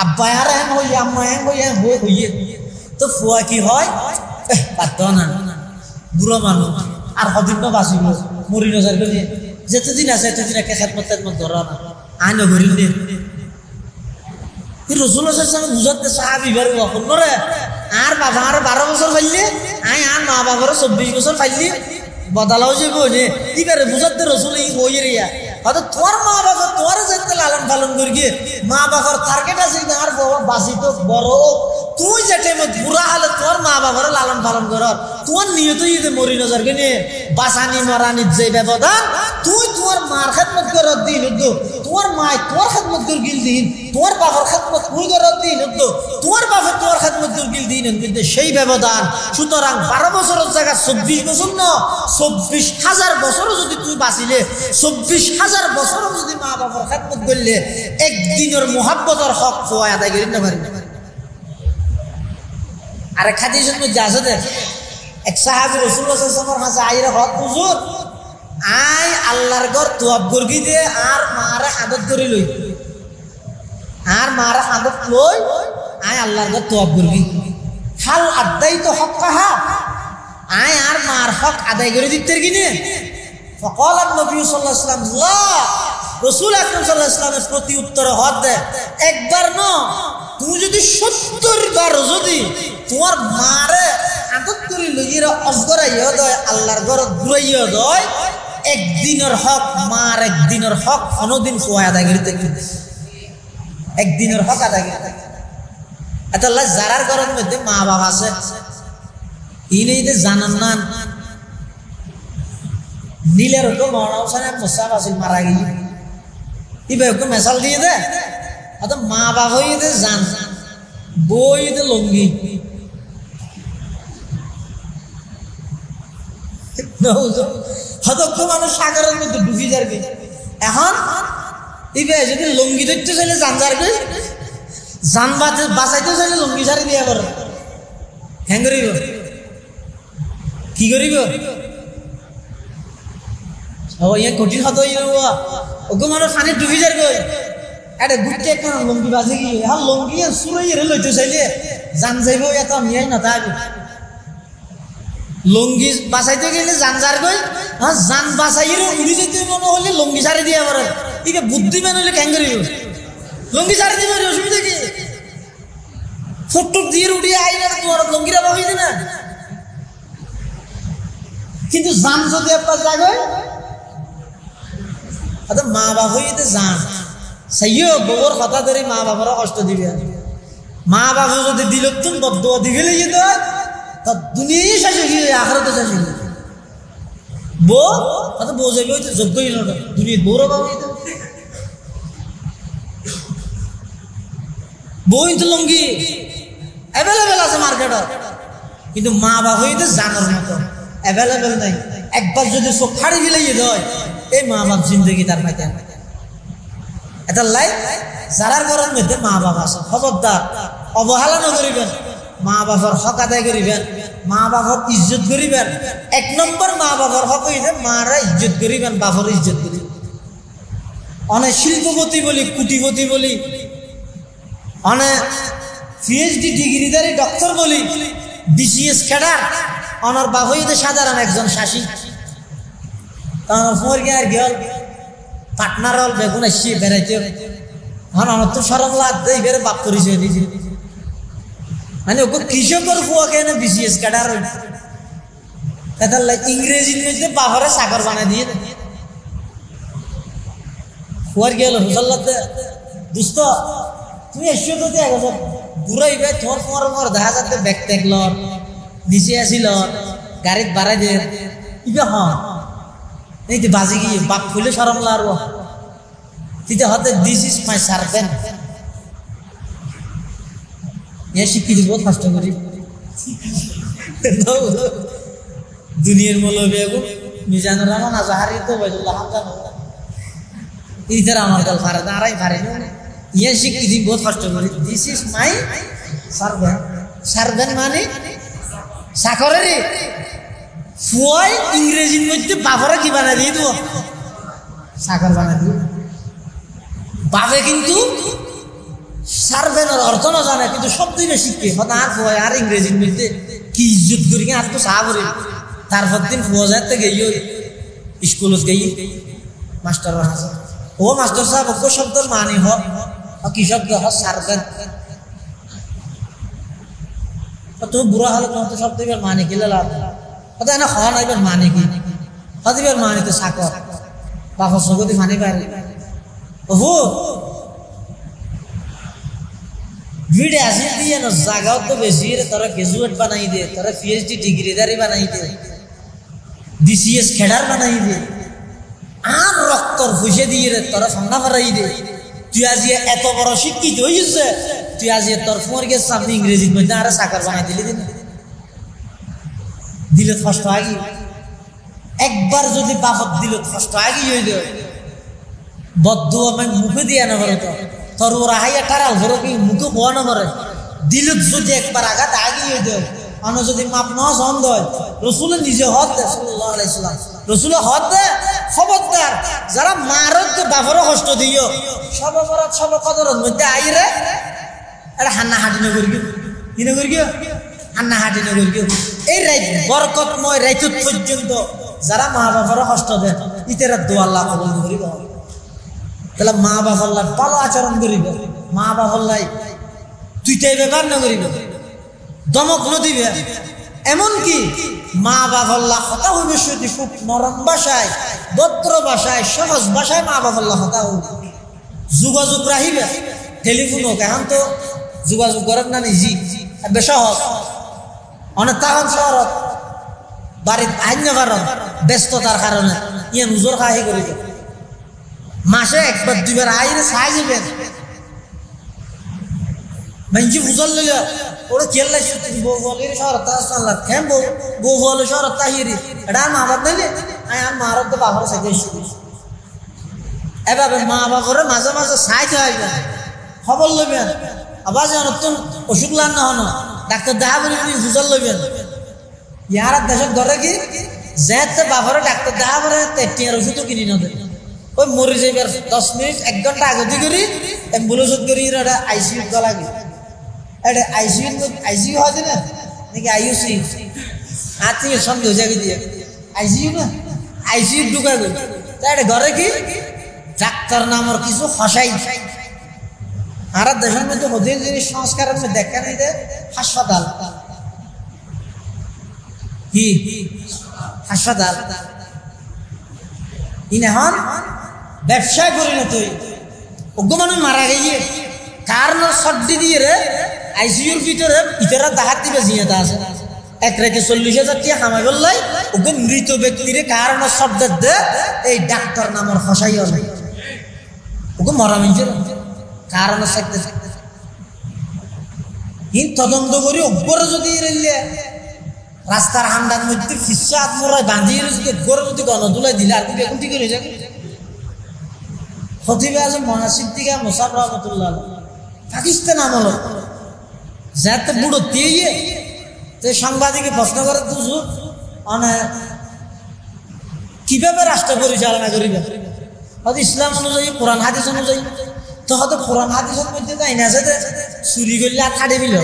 আব্বা আর হ্যাঁ হই আম্মা হ্যাঁ হই হ্যাঁ হইয়ে তো ফুয়া কি হয় পারত না বুড়ো মানুষ আর হদিন বাঁচিব মরি নজর করে যেতদিন আছে এতদিন একে খেদমত তেদমত ধরা না আইন ঘুরিল দে রসুল বুঝাতে সাহাবি বারো করে আর বাবা আর 12 বছর ফাইলে আই আর মা বাবার 24 বছর ফাইলি বদলাও যাব নে এবারে বুঝাতে রসুল এই বইয়ের ইয়া হয়তো তোর মা বাবা তোর যাতে লালন পালন করি গিয়ে মা বাবার টার্গেট আছে আর বাবা বাঁচিত বড় তুই যে টাইমে বুড়া হলে তোর মা বাবার লালন পালন কর তোর নিয়ত ইয়ে মরি নজর কে নিয়ে বাঁচানি মরানির যে ব্যবধান তুই তোর মার খেদমত করার দিন তোর মায় তোর খেদমত কর গিল দিন তোর বাবার খেদমত তুই করার দিন তোর বাবা তোর খেদমত কর গিল দিন কিন্তু সেই ব্যবধান। সুতরাং 12 বছরের জায়গা 24 বছর না 24,000 বছরও যদি তুই বাঁচিলে 24,000 বছরও যদি মা বাবার খেদমত করলে একদিনের মোহাব্বতের হক ফোয়া আদায় করি না পারি। আরে খাদির জন্য যাচ্ছে দেখ এক সাহাবী রাসূলুল্লাহ সাল্লাল্লাহু আলাইহি ওয়াসাল্লামের কাছে আইরে হক হুজুর আই আল্লাহর ঘর তোয়াব গর্গি দিয়ে আর মারে আদত করে লই আর মার হাতত লই আয় আল্লাহর কাছে তওয়াব করবি হাল আদাই তো হক কাহা আয় আর মার হক আদায় করে দিতে কিনে ফকাল নবী সাল্লাল্লাহু আলাইহি ওয়াসাল্লাম লা রাসূল আকরাম সাল্লাল্লাহু আলাইহি ওয়াসাল্লামের প্রতি উত্তরে হদ দে একবার ন তুমি যদি 70 বার যদি তোমার মারে আদত করে লইরা অজগরাইয়া দয় আল্লাহর ঘর ঘুরাইয়া দয় একদিনের হক মার একদিনের হক কোনদিন সোয়া আদায় করিতে একদিনের হক আদায় করিতে এটা আল্লাহ যারার ঘরের মধ্যে মা বাবা আছে ইনেইতে জানান না নীলের তো মৌলানা হোসেন মুসাফ আসিল মারা গেল ইবে মেসাল দিয়ে দে অত মা বাবা হইতে জান বইতে লঙ্গি হতক্ষ মানুষ সাগরের মধ্যে ডুবি যাবে এখন ইবে যদি লঙ্গি ধরতে চাইলে জান যাবে জান বাঁচাইতে চাইলে লঙ্গি ছাড়ি দিয়া করে হ্যাং করিব কি করিব ইয়ে কঠিন হতো ওকে মানুষ পানি ডুবি যাবে এটা গুটকে একটা লঙ্গি বাজে গিয়ে এখন লঙ্গি সুরাই লইতে চাইলে জান যাইব এত মিয়াই না থাকবে লঙ্গি বাঁচাইতে গেলে জান যার গই হ্যাঁ জান বাঁচাইলে উড়ি যেতে মনে হলে লঙ্গি ছাড়ি দিয়ে পারে ইকে বুদ্ধিমান হলে কেন করিব লঙ্গি ছাড়ি দিয়ে পারে অসুবিধা কি ফুটটুক দিয়ে উড়িয়ে আইলে তোমার লঙ্গিরা বাবাইতে না কিন্তু জান যদি আপনার জায়গায় মা বাবা হইতে জান সাইও বউর কথা ধরে মা বাবারা কষ্ট দিবে মা বাবা যদি দিল তুমি বদুয়া দিবে যেত তা দুনিয়াই শেষ হয়ে আখেরাতে শেষ হয়ে বউ অত বউ যাবে হইতে যোগ্য হইল না দুনিয়া বউর বাবা হইতে বউ কিন্তু লঙ্গি অ্যাভেলেবেল আছে মার্কেটত কিন্তু মা বাবা হইতে জানার মতো অ্যাভেলেবেল নাই একবার যদি চোখ ফাড়ি ফেলাইয়ে দেয় এই মা বাপ জিন্দগি তার পাইতে এটা লাই যারার ঘরের মধ্যে মা বাবা আছে খবরদার অবহেলা নকরিবেন মা বাবার হক আদায় করিবেন মা বাবার ইজ্জত করিবেন এক নম্বর মা বাবার হক হইলে মারা ইজ্জত করিবেন বাবার ইজ্জত করিবেন অনেক শিল্পপতি বলি কুটিপতি বলি অনেক পিএইচডি ডিগ্রিধারী ডক্টর বলি বিসিএস ক্যাডার অনার বাপ হইতে সাধারণ একজন শাসী আর গেল পাটনার হল বেগুন আসছি বেড়াইতে আমার তো সরম লাগছে এবারে বাপ পরিচয় দিয়েছে মানে ওকে কৃষকের ফুয়াকে না বিসিএস ক্যাডার ইংরেজির মধ্যে বাবারে সাগর বানাই দিয়ে ফুয়ার গেল হুসাল্লাতে দুস্ত তুমি এসছো তো ঘুরাইবে তোমার তোমার দেখা যাচ্ছে ব্যাগ টেকল নিচে আসিল গাড়িত বাড়াই দিয়ে ইবে হন এই যে বাজে গিয়ে বাপ খুলে সরম লারব তিতে হতে দিস ইজ মাই সার্ভেন্ট এ শিক্ষি দিব কষ্ট করি দুনিয়ার মৌলবী মিজানুর রহমান আজহারি তো ওয়াইদুল্লাহ হামজা ইধার আমার গাল ফারে না আরাই ফারে ইয়ে শিক্ষি দিব কষ্ট করি this is my servant servant মানে চাকরেরই ফুয়াই ইংরেজির মধ্যে বাবারা কি বানাই দিয়ে দেবো সাগর বানাই দিব বাবে কিন্তু সার্ভেন্টের অর্থ না জানে কিন্তু শব্দই শিখবে আর ফুয়াই আর ইংরেজির মধ্যে কি ইজ্জত করি আর তো চা করি তারপর দিন ফুয়া যায় তো গেই স্কুলত গেই মাস্টার ও মাস্টার সাহেব ও শব্দের মানি হোক কি শব্দ হোক সার্ভেন্ট তুমি বুড়া হলে তোমার তো শব্দ এবার মানে গেলে লাভ কথা না খাওয়া না এবার মানে কি হতে মানে তো সাকর বাপর সগতি ফানি পারে ওহো ভিড়ে আসি দিয়ে না জাগাও তো বেশি রে তোরা গ্রাজুয়েট বানাই দে তোরা পিএইচডি ডিগ্রিধারী বানাই দে বিসিএস খেডার বানাই দে আর রক্তর ফুসে দিয়ে রে তোরা ফান্না ফারাই দে তুই আজ এত বড় শিক্ষিত হয়েছে তুই আজ তোর ফোর গেছে সামনে ইংরেজির মধ্যে আরে সাকার বানাই দিলি দিন দিলে কষ্ট আগে একবার যদি বাপত দিল কষ্ট আগে হয়ে যায় বদ্ধ আমি মুখে দিয়ে না পারে তো তোর ওরা হাইয়া টারাল ধরো কি মুখে হওয়া না পারে দিলে যদি একবার আঘাত আগে হয়ে যায় অন্য যদি মাপ না সন্দ হয় রসুলে নিজে হদ দেয় সাল্লাল্লাহু আলাইহি ওয়াসাল্লাম রসুলে হদ দেয় খবরদার যারা মারত বাপরও কষ্ট দিও সব অপরাধ সব কদরের মধ্যে আইরে এটা হান্না হাঁটি নগর গিয়ে কি নগর গিয়ে হান্না হাঁটি নগর গিয়ে এই রাইত বরকতময় রাইত পর্যন্ত যারা মা বাবারও কষ্ট দেয় ইতেরা দোয়াল্লাহ কবল করিব তাহলে মা বাবার ভালো আচরণ করিব মা বাবার তুইটাই ব্যাপার না করিব দমক নদিবে এমনকি মা বাবাল্লাহ হতা হইবে শুধু খুব নরম ভাষায় ভদ্র ভাষায় সহজ ভাষায় মা বাবাল্লাহ হতা হইবে যোগাযোগ রাখিবে টেলিফোন হোক এখন তো যোগাযোগ করেন না নিজি বেশ সহজ অনেক তাহন শহরত বাড়ির আইন কারণ ব্যস্ততার কারণে ইয়ে নজর খাহি করিবে মাসে একবার দুইবার আইরে চাই যাবেন মানুষ বুঝল লইল ওরা খেললে বউ বলির শহরত আসলাম কেন বউ বলে শহরত তাহিরি এটা মা বাপ নাইলে আমি মারত তো বাবার সাথে এসেছি এভাবে মা বাবার মাঝে মাঝে চাইতে হইবে খবর লইবেন আবার যেন নতুন অসুখ লান না হন ডাক্তার দেখা বলি বুঝল লইবেন ইয়ার দেশের ধরে কি যে বাবার ডাক্তার দেখা করে টিয়ার ওষুধও কিনি না দেয় ওই মরে যাইবার 10 মিনিট 1 ঘন্টা আগতি করি অ্যাম্বুলেন্স করি এটা আইসিইউ লাগে এটা আইসিইউ হয় না নাকি আইইউসি আতি সন্দেহ জায়গা দিয়ে আইসিইউ না আইসিইউ ঢুকা গেল তাই এটা ঘরে কি ডাক্তার নামের কিছু ফসাই আর দেশের মধ্যে হদিন জিনিস সংস্কারের মধ্যে দেখা নেই যে হাসপাতাল কি হাসপাতাল ইনহন ব্যবসায় পরিণত ওগো মানুষ মারা গিয়ে কারণ সর্দি দিয়ে রে আইসিইউর ভিতরে ইতরা দাহাত দিবে জিয়াদা আছে এক রেখে 40,000 টাকা হামাই বললাই ওগো মৃত ব্যক্তির কারণ শব্দ দে এই ডাক্তার নামের ফসাই হয় ওগো মরা মিঞ্জের কারণ থাকতে ইন তদন্ত করি ওপরে যদি রেলে রাস্তার হান্ডার মধ্যে ফিসা আত্মরায় বাঁধিয়ে যদি ওপরে যদি গণতুলাই দিলে আর কি এখন ঠিক হয়ে যাবে খতিবে আজম মহাসিদ্দিকা মোসাফ রহমতুল্লাহ পাকিস্তান আমল যাতে বুড়ো দিয়ে সাংবাদিকে প্রশ্ন করে বুঝুক অনেক কিভাবে রাষ্ট্র পরিচালনা করিবে হয়তো ইসলাম অনুযায়ী কোরআন হাদিস অনুযায়ী তো হয়তো কোরআন হাদিসের মধ্যে তাই না যে চুরি করলে আর খাড়ে বিল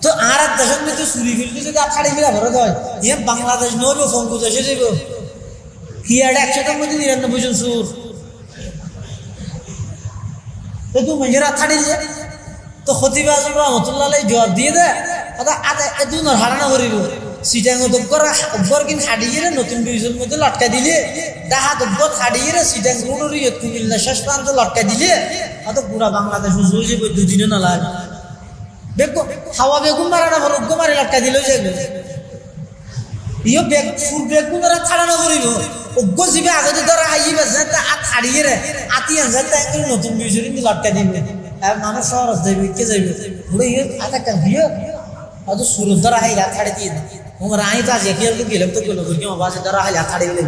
তো আর এক দেশের মধ্যে চুরি করলে যদি আর খাড়ে বিলা ভরে দেয় ইয়ে বাংলাদেশ নইব ফঙ্কু দেশে যাইব কি আর 100টার মধ্যে 99 জন সুর তো তুই মেজরা ছাড়ি যে তো খতিবে আজম রহমতুল্লাহ জবাব দিয়ে দে আদা এদু হারানা করিব সিটাং অব্বর কিন হাডিয়ে নতুন ব্রিজের মধ্যে লটকা দিলে ডাহাত অব্বর হাডিয়ে সিটাং রোডের কুমিল্লা শেষ প্রান্ত লটকা দিলে অত পুরা বাংলাদেশ উজুই যাবে দুদিনও না লাগে দেখো হাওয়া বেগুন মারানা ভর উগ্গ মারি লটকা দিলেও যাবে ইয়ে বেগ ফুল বেগুন মারা ছাড়ানো করিব উগ্গ জিবে আগতে ধরা আইবে যেতে আত হাডিয়ে আতি আনজাতে নতুন ব্রিজের লটকা দিবে আর মানুষ শহর যাইবে কে যাইবে ঘুরে আতা কান দিয়ে ಅದು ಸುರುದರ ಹೈ ಯಾಥಾಡಿ ದಿ ಉಮರ ಆಯಿತ ಜೆಕಿಯಲ್ ಗೆ ಗೆಲಂ तो गेलो कि बाजे दरा हल याथाड़ी ले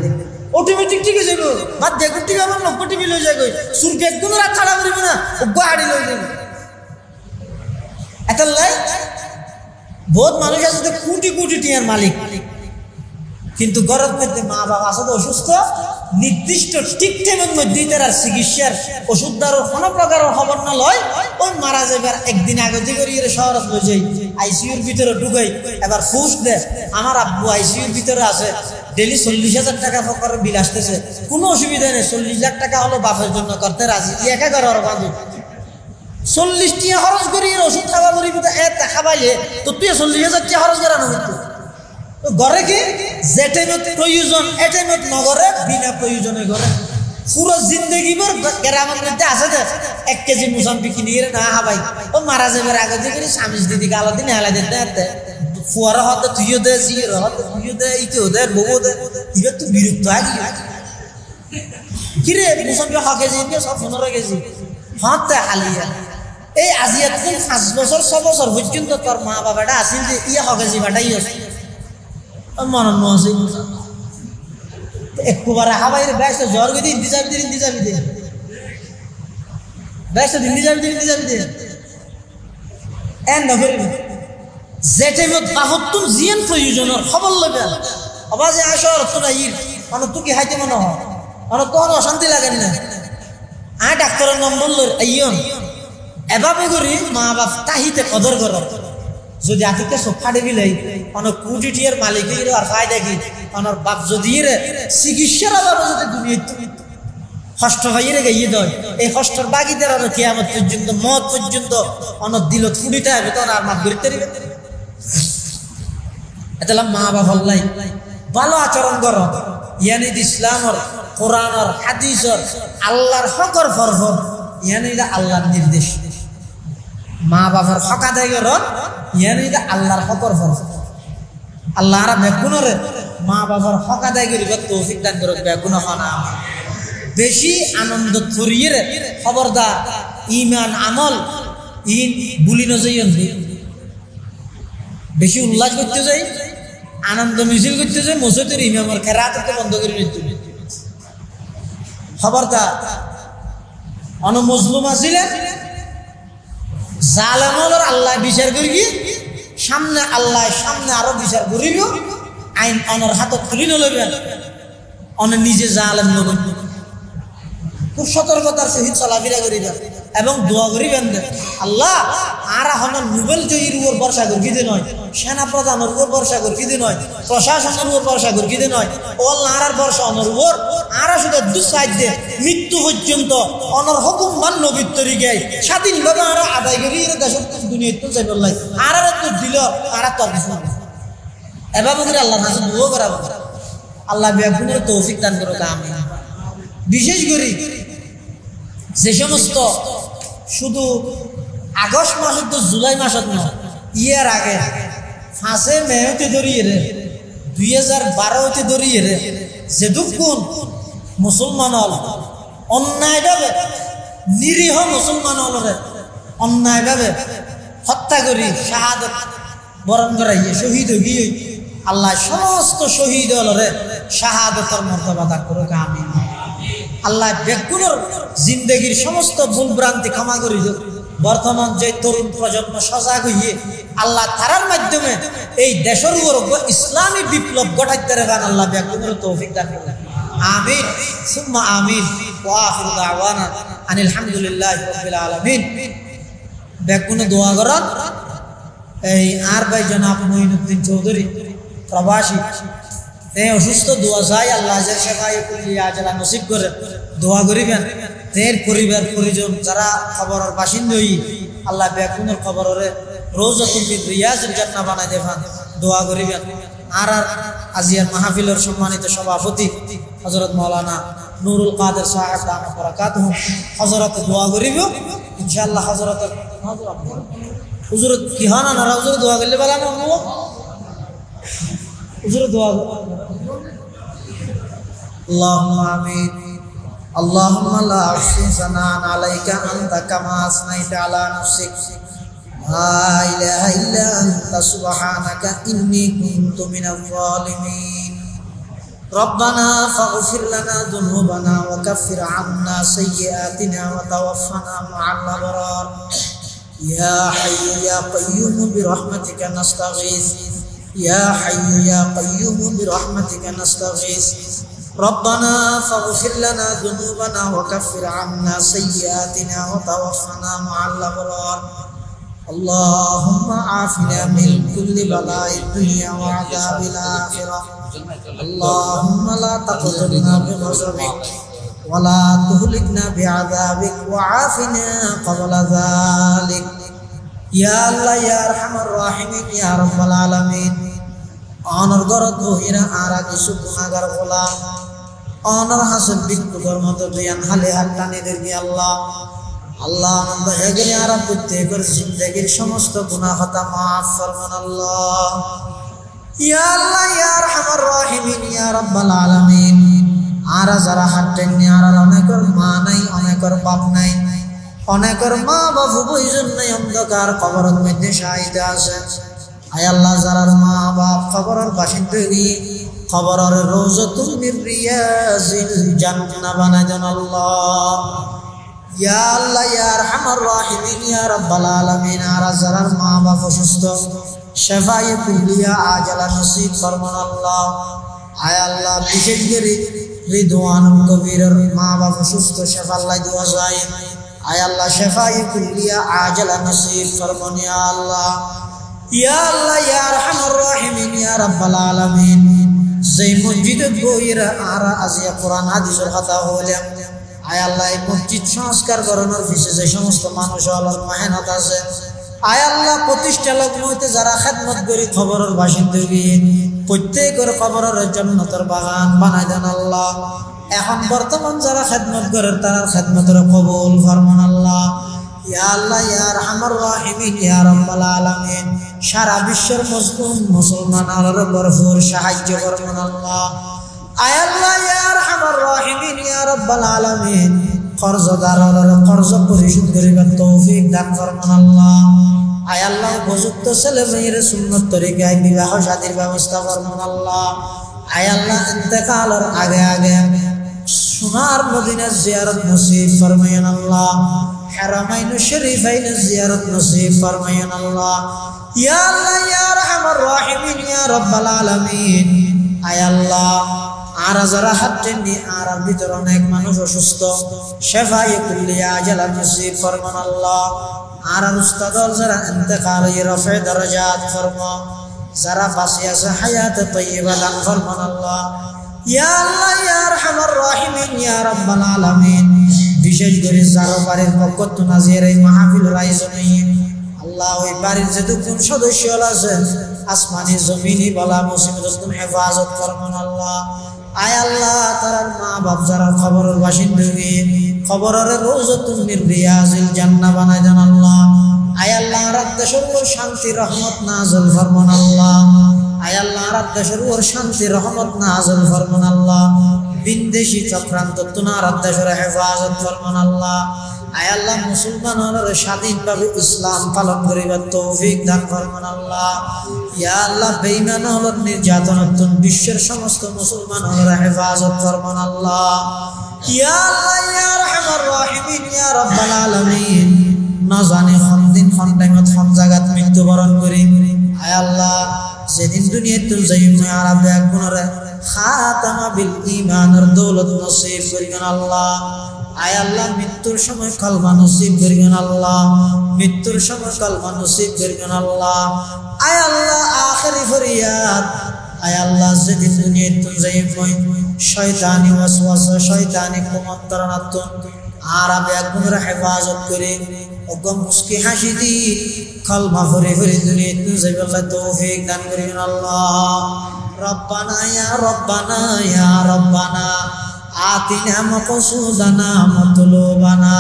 ऑटोमेटिक ठीक है बात देखो ठीक है हम नपटी भी ले जाए सुर के गुन राथाड़ा करिब ना गाड़ी ले जाए এতলাই বহুত মানুষ আছে যে কোটি কোটি টিয়ার মালিক কিন্তু গরত মধ্যে মা বাবা আছে অসুস্থ নির্দিষ্ট ঠিক টাইমের মধ্যে তার চিকিৎসার ওষুধ দ্বারা কোনো প্রকার খবর না লয় ওই মারা যাবার একদিন আগে থেকে এর শহরে লই যাই আইসিইউর ভিতরে ঢুকাই এবার ফুস দে আমার আব্বু আইসিইউর ভিতরে আছে ডেলি 40,000 টাকা ফকর বিল আসতেছে কোনো অসুবিধা নেই 40 লাখ টাকা হলো বাপের জন্য করতে রাজি একা ঘর বাঁধু 40 টাকা খরচ করি ওষুধ খাওয়া করি এত খাবাইলে তো তুই 40,000 টাকা খরচ করানো হতো ঘরে কি যে টাইমত প্রয়োজন এ টাইমত নগরে বিনা প্রয়োজনে ঘরে পুরো জিন্দগি ভর গ্রামের মধ্যে আছে যে 1 কেজি মুসাম্বি কিনিয়ে না হাবাই ও মারা যাবে আগে থেকে স্বামী দিদি গালা দিন হেলা দিন না ফুয়ারা হতে তুইও দে জির হতে তুইও দে ইতো দে বউ দে ইবে তো বিরক্ত আগে কি রে মুসাম্বি হ কেজি দিয়ে সব 15 কেজি হতে হালিয়া এই আজিয়া তুই 5 বছর 6 বছর পর্যন্ত তোর মা বাবাটা আসিল যে ইয়া হ কেজি বাটাই আছে মন আছে একবার হাবাইরে ব্যস্ত জ্বর গদি ইন্তিজাবি দে ব্যস্ত ইন্তিজাবি দে এন্ড নগর যে টাইমত বাহত্তর জিয়ান প্রয়োজন খবর লবে আবাজে আসর তো নাই অনেক তো কি হাইতে মনে হয় অনেক তো অশান্তি লাগেন না ডাক্তারের নম্বর লই আইয়ন এভাবে করি মা বাপ তাহিতে কদর কর যদি আতিকে সব ফাটে বিলাই অনেক কোটি টিয়ার মালিক আর ফায়দা কি অনার বাপ যদি চিকিৎসার অভাবে যদি দুনিয়া কষ্ট ভাইয়েরে গাইয়ে দেয় এই কষ্টর বাগিদের আর কিয়ামত পর্যন্ত মত পর্যন্ত অনেক দিল ফুড়িতে হবে তখন আর মাফ করতে পারবে এটা মা বাপ হল্লাই ভালো আচরণ কর ইয়ানি ইসলামর কোরআনর হাদিসর আল্লাহর হকর ফরফর ইয়ানি আল্লাহর নির্দেশ মা বাবার হক আদায় কর ইয়ানি আল্লাহর হকর ফরফর আল্লাহ আর বেগুনরে মা বাবার হক আদায় করিব তৌফিক দান করুক বেগুন হনা বেশি আনন্দ থরিয়ে খবরদার ইমান আমল ইন বুলি নজইন বেশি উল্লাস করতে যাই আনন্দ মিছিল করতে যাই মসজিদের ইমামের খেরাতকে বন্ধ করে নিতে খবরদার মজলুম আছিলেন জালেমর আল্লাহ বিচার করি সামনে আল্লাহ সামনে আরো বিচার করিব আইন অনর হাতত খুলি নলবেন অনে নিজে জালেম নবেন খুব সতর্কতার সহিত চলাফেরা করিবেন এবং দোয়া করিবেন আল্লাহ আর এখন নোবেল জয়ীর উপর ভরসা করি নয় সেনা প্রধানের উপর ভরসা করি নয় প্রশাসনের উপর ভরসা করি নয় ও আল্লাহ আর ভরসা অনর উপর আর শুধু দুঃসাধ্য দিয়ে মৃত্যু পর্যন্ত অনর হুকুম মান নবীর তরিকে স্বাধীনভাবে আর আদায় করি দেশের দুনিয়া তো যাই বললাই আর তো দিল আর তো কিছু না এভাবে করে আল্লাহর কাছে দোয়া করা আল্লাহ বেগুনের তৌফিক দান করুক আমিন বিশেষ করে যে সমস্ত শুধু আগস্ট মাসত তো জুলাই মাসত নয় ইয়ার আগে 5 মে হইতে ধরিয়ে 2012 হইতে ধরিয়ে যেদুকুন মুসলমান হল অন্যায়ভাবে নিরীহ মুসলমান হলরে অন্যায়ভাবে হত্যা করি শাহাদত বরণ করাইয়ে শহীদ হয়ে আল্লাহ সমস্ত শহীদ হলরে শাহাদতের মর্যাদা দান করুক আমিন আল্লাহ বেগুনের জিন্দগির সমস্ত ভুল ভ্রান্তি ক্ষমা করি বর্তমান যে তরুণ প্রজন্ম সজাগ হইয়ে আল্লাহ তারার মাধ্যমে এই দেশের উপর ইসলামী বিপ্লব ঘটাইতে রাখান আল্লাহ বেগুনের তৌফিক দান করুন আমিন সুম্মা আমিন ওয়া আখিরু দাওয়ানা আনিল হামদুলিল্লাহি রাব্বিল আলামিন বেগুনে দোয়া করেন এই আর ভাই জনাব মঈনুদ্দিন চৌধুরী প্রবাসী অসুস্থ দোয়া চাই আল্লাহ আজলা নসিব করে দোয়া করিবেন তের পরিবার পরিজন যারা খবরের বাসিন্দা আল্লাহ বেগুনের খবরের রওজাতুল মিন রিয়াজিল জান্নাহ বানাই দেবেন দোয়া করিবেন আর আজিয়ার মাহফিলের সম্মানিত সভাপতি হযরত মাওলানা নুরুল কাদের সাহেব দামাত বারাকাতুহু হযরত দোয়া করিব ইনশাআল্লাহ হযরত হুজুর কি হানা না হুজুর দোয়া করলে বলা না হুজুর দোয়া اللهم آمين اللهم لا أحصي ثناء عليك أنت كما أثنيت على نفسك لا إله إلا أنت سبحانك إني كنت من الظالمين ربنا فاغفر لنا ذنوبنا وكفر عنا سيئاتنا وتوفنا مع الأبرار يا حي يا قيوم برحمتك نستغيث يا حي يا قيوم برحمتك نستغيث ربنا فاغفر لنا ذنوبنا وكفر عنا سيئاتنا وتوفنا مع الأبرار اللهم عافنا من كل بلاء الدنيا وعذاب الآخرة اللهم لا تقتلنا بغضبك ولا تهلكنا بعذابك وعافنا قبل ذلك يا الله يا أرحم الراحمين يا رب العالمين অনর গরত বহিরা আরা কিছু গুনাহগার গোলাম অনর হাসিল বিক্ষুকর মতো বিয়ান হালে হাল্লানিদের কি আল্লাহ আল্লাহ আনন্দ এগিয়ে আরা প্রত্যেকের জিন্দেগির সমস্ত গুনাহ খাতা মাফ ফরমান আল্লাহ ইয়া আল্লাহ ইয়া আরহামার রাহিমিন ইয়া রাব্বাল আলামিন আরা যারা হাঁটেন আরা অনেকের মা নাই অনেকের বাপ নাই অনেকের মা বাবু বইজন নাই অন্ধকার কবরের মধ্যে শাহিদ আছে আয় আল্লাহ যারার মা বাপ কবরের বাসিন্দা কবরের রওজাতুল মিন রিয়াজিল জান্নাহ বানাই দেন আল্লাহ ইয়া আল্লাহ ইয়া আরহামার রাহিমিন ইয়া রাব্বাল আলামিন আরা যারার মা বাপ অসুস্থ শিফায়ে কুল্লিয়া আজলা নসিব ফরমান আল্লাহ আয় আল্লাহ বিশেষ করে রিদওয়ান কবিরের মা বাবা সুস্থ শেফা আল্লাহ দোয়া যায় আয় আল্লাহ শেফাই কুল্লিয়া আজলা নসিব ফরমান ইয়া আল্লাহ ইয়া আরহামার রাহিমিন ইয়া রাব্বাল আলামিন যেই মসজিদে বইরা আরা আজিয়া কোরআন হাদিসের কথা হইলাম আয় আল্লাহ এই মসজিদ সংস্কার করানোর পিছে যে সমস্ত মানুষ আল্লাহর মেহনত আছে আয় আল্লাহ প্রতিষ্ঠা লগ্ন হইতে যারা খেদমত করি খবরের বাসিন্দা গিয়ে প্রত্যেকের খবরের জান্নাতের বাগান বানাই দেন আল্লাহ এখন বর্তমান যারা খেদমত করে তারা খেদমতের কবুল ফরমান আল্লাহ ইয়া আল্লাহ ইয়া আরহামার রাহিমিন ইয়া রাব্বাল আলামিন সারা বিশ্বের মুসলমানদের ভরপুর সাহায্য করবেন আল্লাহ আয় আল্লাহ ইয়া আরহামার রাহিমিন ইয়া রাব্বাল আলামিন কর্জদারের কর্জ পরিশোধ করিবার তৌফিক দান করবেন আল্লাহ আয় আল্লাহ উপযুক্ত ছেলে মেয়ের সুন্নত তরিকায় বিবাহ শাদীর ব্যবস্থা করবেন আল্লাহ আয় আল্লাহ ইন্তেকালের আগে আগে সোনার মদিনা জিয়ারত নসিব ফরমায়েন আল্লাহ হারামাইন শরীফাইন জিয়ারত নসিব ফরমায়েন আল্লাহ ইয়া আল্লাহ ইয়া আরহামার রাহিমিন ইয়া রাব্বাল আলামিন আয় আল্লাহ আর যারা হাতনি আর ভিতর অনেক মানুষ অসুস্থ শেফায়ে কুল্লিয়া আজলা নসিব ফরমান আল্লাহ আর উস্তাদল যারা ইন্তেকাল রফে দরজাত ফরমা যারা বাঁচি আছে হায়াতে তয়্যিবা দান ফরমান আল্লাহ ইয়া আল্লাহ ইয়া আরহামার রাহিমিন ইয়া রাব্বাল আলামিন বিশেষ করে যারা বাড়ির পক্ষ থেকে নাজির এই মাহফিলের আয়োজনে আল্লাহ ওই বাড়ির যে কোন সদস্য আছে আসমানি জমিনি বালা মুসিবত তুমি হেফাজত ফরমান আল্লাহ আয় আল্লাহ তার মা বাপ যারা খবরের বাসিন্দা খবরের রওজাতুন মির রিয়াজিল জান্নাহ বানাই দেন আল্লাহ আয় আল্লাহ রাজ্যের উপর শান্তি রহমত নাযিল ফরমান আল্লাহ আয় আল্লাহ রাজ্যের উপর শান্তি রহমত নাযিল ফরমান আল্লাহ বিদেশি চক্রান্ত তুনা রাজ্যের হেফাজত ফরমান আল্লাহ আয় আল্লাহ মুসলমানরা স্বাধীনভাবে ইসলাম পালন করিবার তৌফিক দান ফরমান আল্লাহ ইয়া আল্লাহ বেঈমানদের নির্যাতন বিশ্বের সমস্ত মুসলমানরা হেফাজত ফরমান আল্লাহ ইয়া আল্লাহ ইয়া আরহামার রাহিমিন ইয়া রাব্বাল আলামিন না জানি কোন দিন কোন টাইমত কোন জায়গাত মৃত্যুবরণ করি আয় আল্লাহ যেদিন দুনিয়াতে যাইম আর আবেগ গুণরে খাতামা বিল ঈমানের দৌলত নসিব করিবেন আল্লাহ আয় আল্লাহ মৃত্যুর সময় কলমা নসিব করিবেন আল্লাহ মৃত্যুর সময় কলমা নসিব করিবেন আল্লাহ আয় আল্লাহ আখিরি ফরিয়াদ আয় আল্লাহ যেদিন দুনিয়াতে যাইম শয়তানি ওয়াসওয়াসা শয়তানি কুমন্ত্রণাতুন আর আবেগ গুণরে হেফাজত করে অগম মুস্কি হাসি দি কলমা ফরি ফরি দুনিয়াতে যাইবে আল্লাহ তৌফিক দান করিবেন আল্লাহ রব্বানা ইয়া রব্বানা ইয়া রব্বানা আতিনা মাকসুদানা মাতলুবানা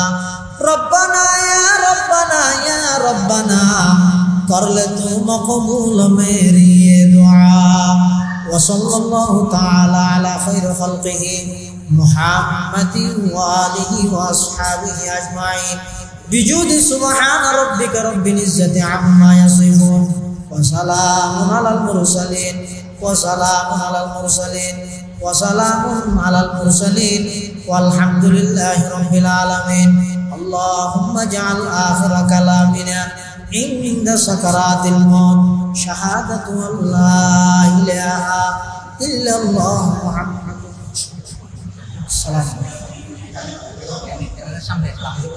রব্বানা ইয়া রব্বানা ইয়া রব্বানা করলে তু মকবুল মেরি দুআ ওয়া সাল্লাল্লাহু তাআলা আলা খায়রি খালকিহি মুহাম্মাদিন ওয়া আলিহি ওয়া আসহাবিহি আজমাইন বিজুদি সুবহানা রাব্বিকা রাব্বিল ইজ্জাতি আম্মা ইয়াসিফুন ওয়া সালামুন আলাল মুরসালিন ওয়া সালামুন আলাল মুরসালিন ওয়া সালামুন আলাল মুরসালিন ওয়ালহামদুলিল্লাহি রাব্বিল আলামিন আল্লাহুম্মা জাআল আখিরা কালামিনা ইনদা সাকারাতিল মউত শাহাদাতু আল্লা ইলাহা ইল্লাল্লাহ মুহাম্মাদুর রাসূলুল্লাহ সাল্লাল্লাহু আলাইহি ওয়া সাল্লাম